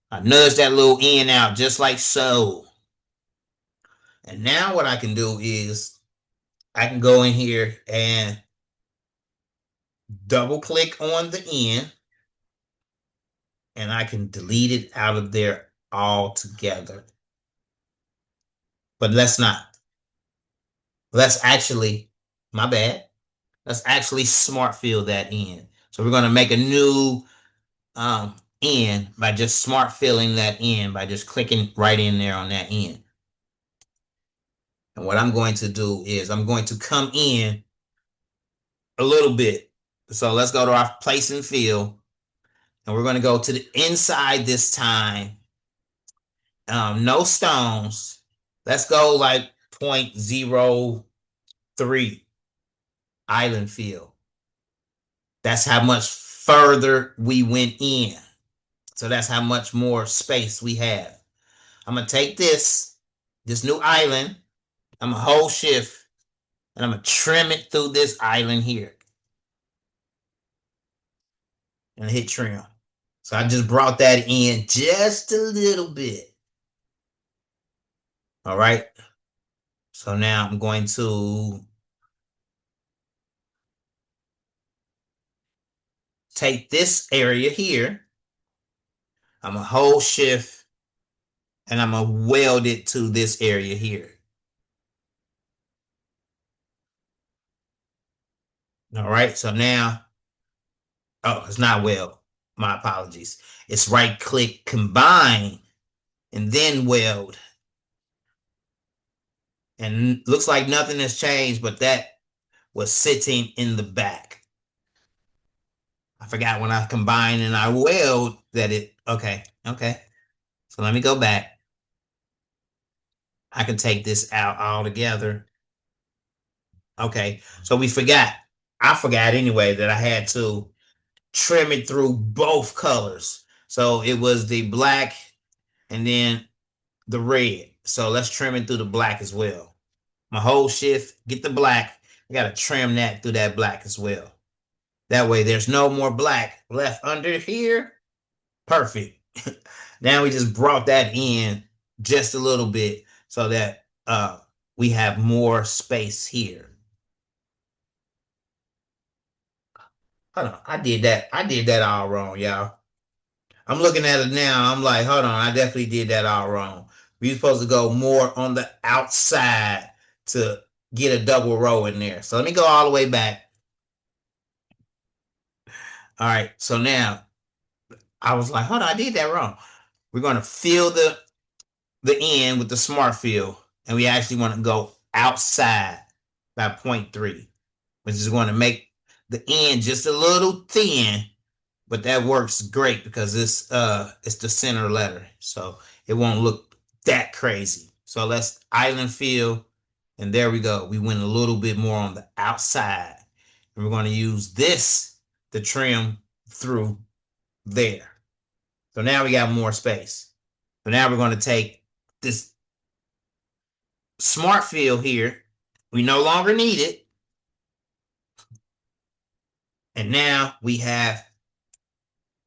I nudge that little end out just like so. And now what I can do is I can go in here and double click on the end and I can delete it out of there altogether. But let's not. Let's actually, my bad. Let's actually smart fill that in. So we're going to make a new end by just smart filling that in by just clicking right in there on that end. And what I'm going to do is I'm going to come in a little bit. So let's go to our place and fill. And we're going to go to the inside this time. No stones. Let's go like 0.03 island fill. That's how much further we went in. So that's how much more space we have. I'm going to take this new island. I'm going to hold shift and I'm going to trim it through this island here. And hit trim. So I just brought that in just a little bit. All right. So now I'm going to take this area here. I'm going to hold shift and I'm going to weld it to this area here. All right. So now, oh, it's not weld. My apologies. It's right click, combine, and then weld. And looks like nothing has changed, but that was sitting in the back. I forgot when I combine and I weld that it, okay. So let me go back. I can take this out altogether. Okay, so we forgot. I forgot anyway that I had to trim it through both colors. So it was the black and then the red. So let's trim it through the black as well. My whole shift, get the black. I got to trim that through that black as well. That way there's no more black left under here. Perfect. Now we just brought that in just a little bit so that we have more space here. Hold on, I did that all wrong, y'all. I'm looking at it now. I'm like, hold on, I definitely did that all wrong. We're supposed to go more on the outside to get a double row in there. So let me go all the way back. All right, so now I was like, hold on, I did that wrong. We're going to fill the end with the smart fill, and we actually want to go outside by 0.3, which is going to make the end just a little thin, but that works great because it's the center letter, so it won't look that crazy. So let's island fill, and there we go. We went a little bit more on the outside, and we're going to use this to trim through there. So now we got more space. So now we're going to take this smart fill here. We no longer need it. And now we have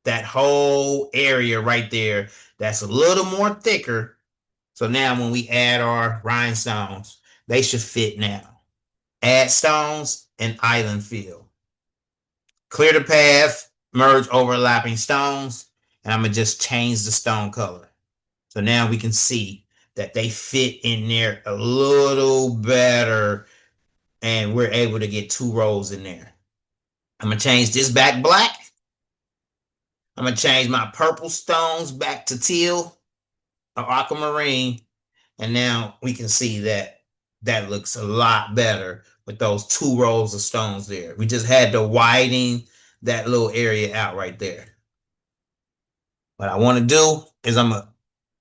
that whole area right there that's a little more thicker. So now when we add our rhinestones, they should fit now. Add stones and island fill. Clear the path, merge overlapping stones, and I'm going to just change the stone color. So now we can see that they fit in there a little better, and we're able to get 2 rows in there. I'm going to change this back black. I'm going to change my purple stones back to teal or aquamarine, and now we can see that that looks a lot better with those 2 rows of stones there. We just had to widen that little area out right there. What I want to do is I'm going to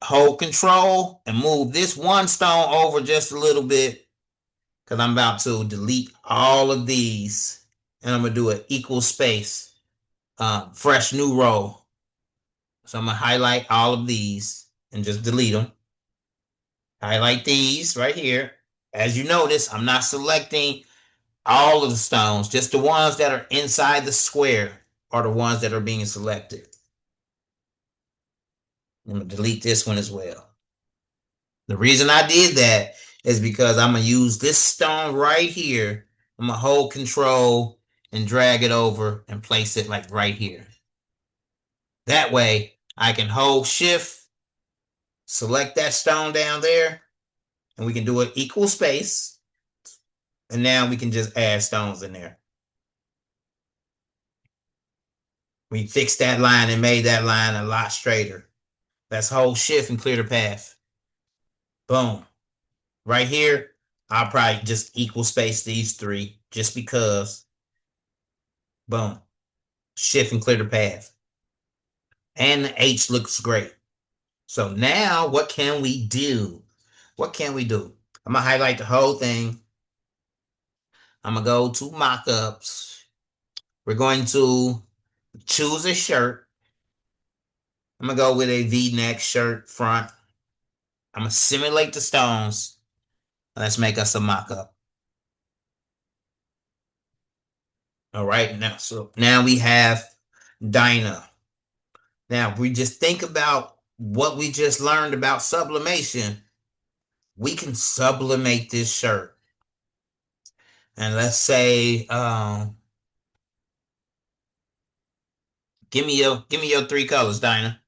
hold control and move this one stone over just a little bit, because I'm about to delete all of these, and I'm going to do an equal space, fresh new row. So I'm going to highlight all of these and just delete them. Highlight these right here. As you notice, I'm not selecting all of the stones, just the ones that are inside the square are the ones that are being selected. I'm going to delete this one as well. The reason I did that is because I'm going to use this stone right here. I'm going to hold control and drag it over and place it like right here. That way I can hold shift, select that stone down there, and we can do an equal space. And now we can just add stones in there. We fixed that line and made that line a lot straighter. Let's hold shift and clear the path. Boom. Right here, I'll probably just equal space these three just because. Boom. Shift and clear the path. And the H looks great. So now what can we do? What can we do? I'm going to highlight the whole thing. I'm going to go to mockups. We're going to choose a shirt. I'm going to go with a V-neck shirt front. I'm going to simulate the stones. Let's make us a mock-up. All right, now we have Dinah. Now, if we just think about what we just learned about sublimation, we can sublimate this shirt. And let's say, give me your three colors, Dinah.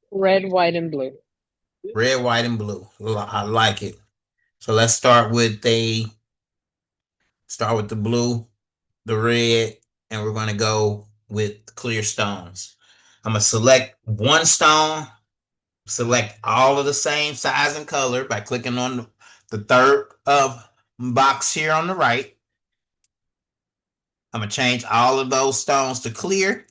Red, white, and blue. Red, white, and blue. I like it. So let's start with the blue, the red, and we're going to go with clear stones. I'm going to select one stone, select all of the same size and color by clicking on the third box here on the right. I'm going to change all of those stones to clear.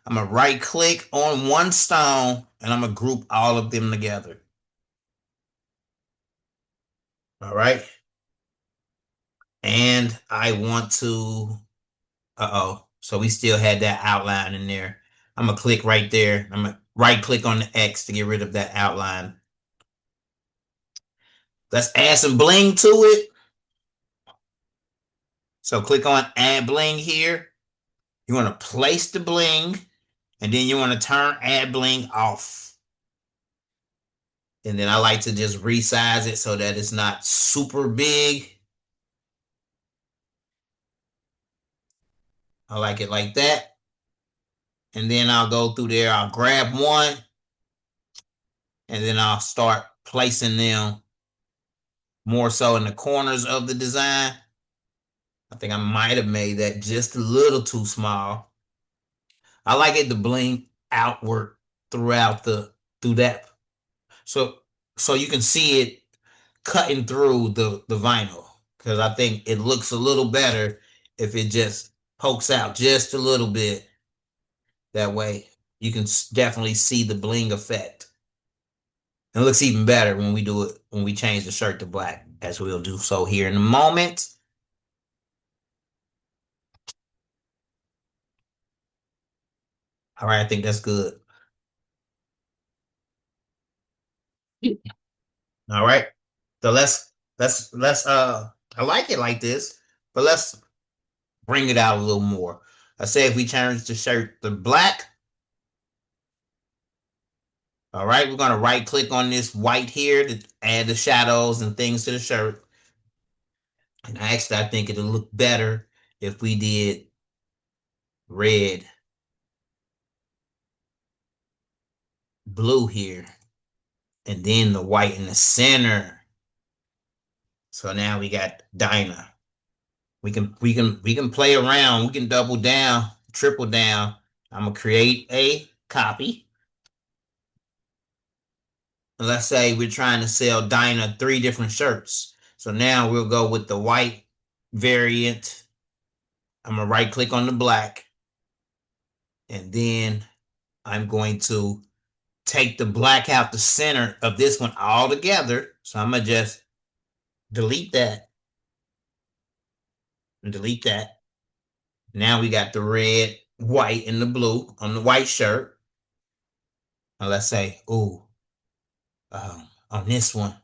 I'm going to right click on one stone and I'm going to group all of them together. All right. And I want to, so we still had that outline in there. I'm going to click right there. I'm going to right click on the X to get rid of that outline. Let's add some bling to it. So click on add bling here. You want to place the bling and then you want to turn add bling off. And then I like to just resize it so that it's not super big. I like it like that. And then I'll go through there. I'll grab one and then I'll start placing them more so in the corners of the design. I think I might have made that just a little too small. I like it to bling outward throughout through that. So you can see it cutting through the vinyl, because I think it looks a little better if it just pokes out just a little bit. That way you can definitely see the bling effect. It looks even better when we do it, when we change the shirt to black, as we'll do so here in a moment. All right, I think that's good. All right. So let's I like it like this, but let's bring it out a little more. I say if we change the shirt to black. All right, we're going to right click on this white here to add the shadows and things to the shirt. And actually, I think it'll look better if we did red, blue here, and then the white in the center. So now we got Dinah. We can play around. We can double down, triple down. I'm gonna create a copy. let's say we're trying to sell Dinah 3 different shirts. So now we'll go with the white variant. I'm going to right click on the black. And then I'm going to take the black out the center of this one all together. So I'm going to just delete that and delete that. Now we got the red, white, and the blue on the white shirt. Now let's say, on this one,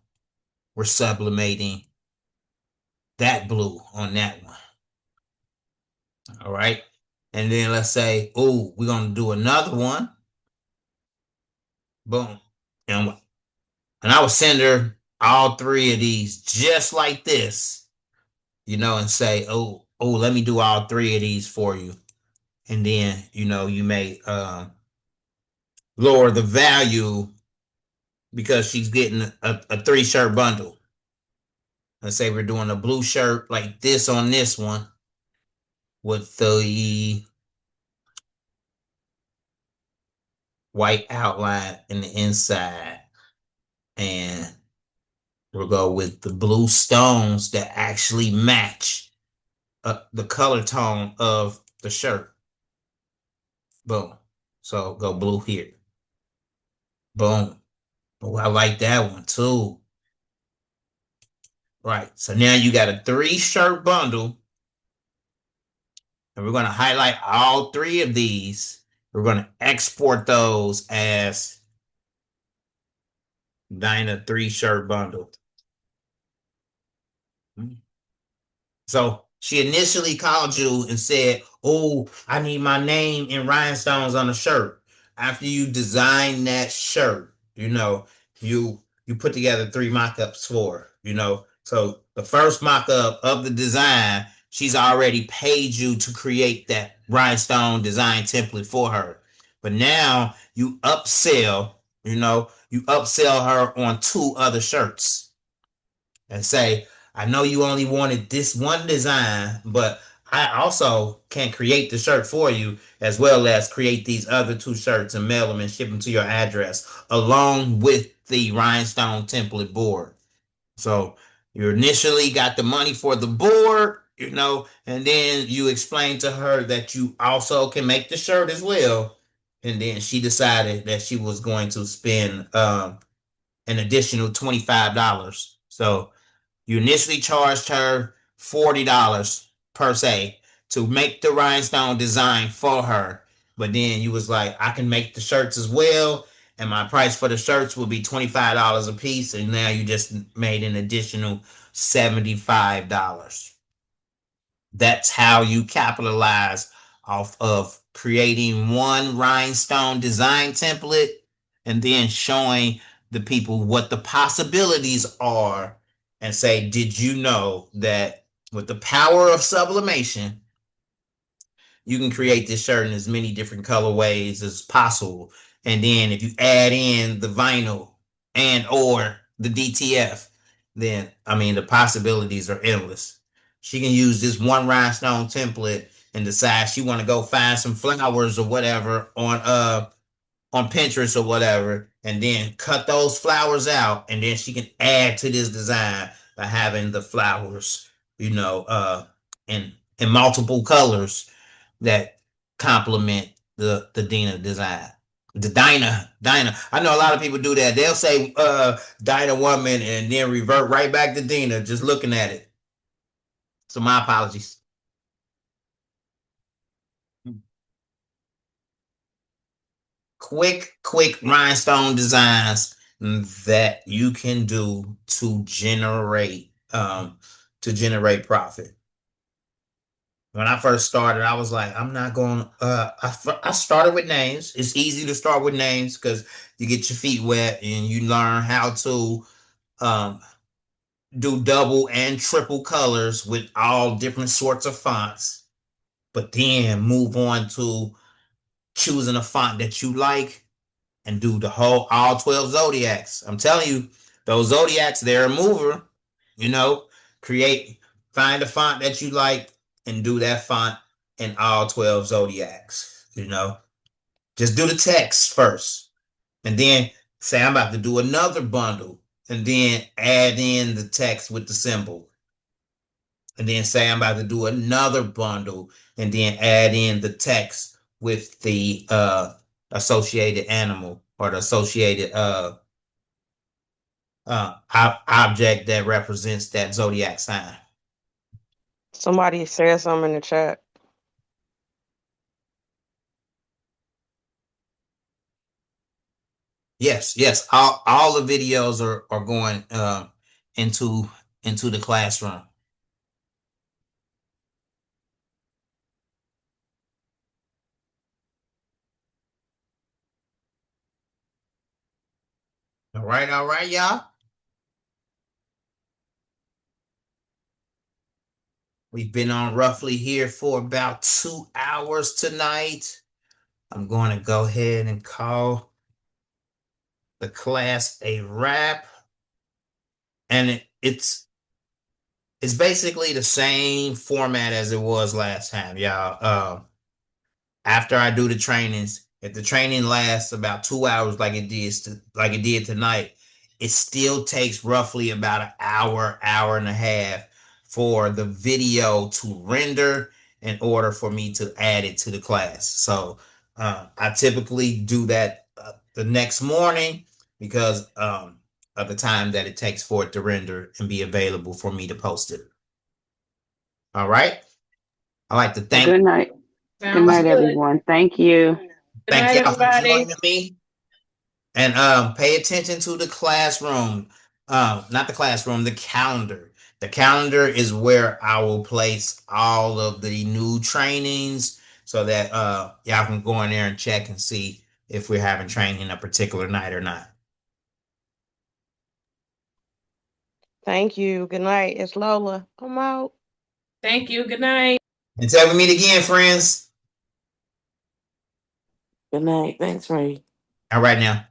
we're sublimating that blue on that one. All right. And then let's say, we're going to do another one. Boom. And I would send her all 3 of these just like this, and say, let me do all 3 of these for you. And then, you may lower the value because she's getting a 3-shirt bundle. Let's say we're doing a blue shirt like this on this one with the white outline in the inside. And we'll go with the blue stones that actually match the color tone of the shirt. Boom. So go blue here. Boom. Oh, I like that one too. Right. So now you got a 3-shirt bundle. And we're going to highlight all 3 of these. We're going to export those as Dinah 3-shirt bundle. So she initially called you and said, I need my name in rhinestones on the shirt. After you design that shirt, you put together 3 mock-ups for her, So the first mock-up of the design, she's already paid you to create that rhinestone design template for her. But now you upsell her on 2 other shirts and say, I know you only wanted this one design, but I also can create the shirt for you, as well as create these other 2 shirts and mail them and ship them to your address, along with the rhinestone template board. So you initially got the money for the board, and then you explained to her that you also can make the shirt as well. And then she decided that she was going to spend an additional $25. So you initially charged her $40 per se to make the rhinestone design for her. But then you was like, I can make the shirts as well. And my price for the shirts will be $25 a piece. And now you just made an additional $75. That's how you capitalize off of creating one rhinestone design template and then showing the people what the possibilities are and say, did you know that with the power of sublimation, you can create this shirt in as many different colorways as possible. And then if you add in the vinyl and or the DTF, then the possibilities are endless. She can use this one rhinestone template and decide she want to go find some flowers or whatever on Pinterest or whatever, and then cut those flowers out, and then she can add to this design by having the flowers, in multiple colors that complement the Dinah design. The Dinah. I know a lot of people do that. They'll say Dinah woman and then revert right back to Dinah just looking at it. So my apologies. Quick rhinestone designs that you can do to generate profit. When I first started, I was like, I'm not going. I started with names. It's easy to start with names because you get your feet wet and you learn how to do double and triple colors with all different sorts of fonts. But then move on to choosing a font that you like and do all 12 zodiacs. I'm telling you, those zodiacs, they're a mover. Find a font that you like and do that font in all 12 zodiacs. Just do the text first and then say I'm about to do another bundle, and then add in the text with the symbol. And then say I'm about to do another bundle, and then add in the text with the associated animal or the associated object that represents that zodiac sign. Somebody said something in the chat. Yes. All the videos are going into the classroom. All right, y'all. We've been on roughly here for about 2 hours tonight. I'm going to go ahead and call the class a wrap. And it's basically the same format as it was last time, y'all. After I do the trainings, if the training lasts about 2 hours like it did tonight, it still takes roughly about an hour and a half for the video to render in order for me to add it to the class. So I typically do that the next morning because of the time that it takes for it to render and be available for me to post it. All right. I'd like to Well, thank good night. Good Sounds night, good. everyone. Thank you. Good night, y'all for everybody. joining me. And pay attention to the classroom. Not the classroom, the calendar. The calendar is where I will place all of the new trainings so that y'all can go in there and check and see if we're having training a particular night or not. Thank you. Good night. It's Lola. I'm out. Thank you. Good night. Until we meet again, friends. Good night. Thanks, Ray. All right now.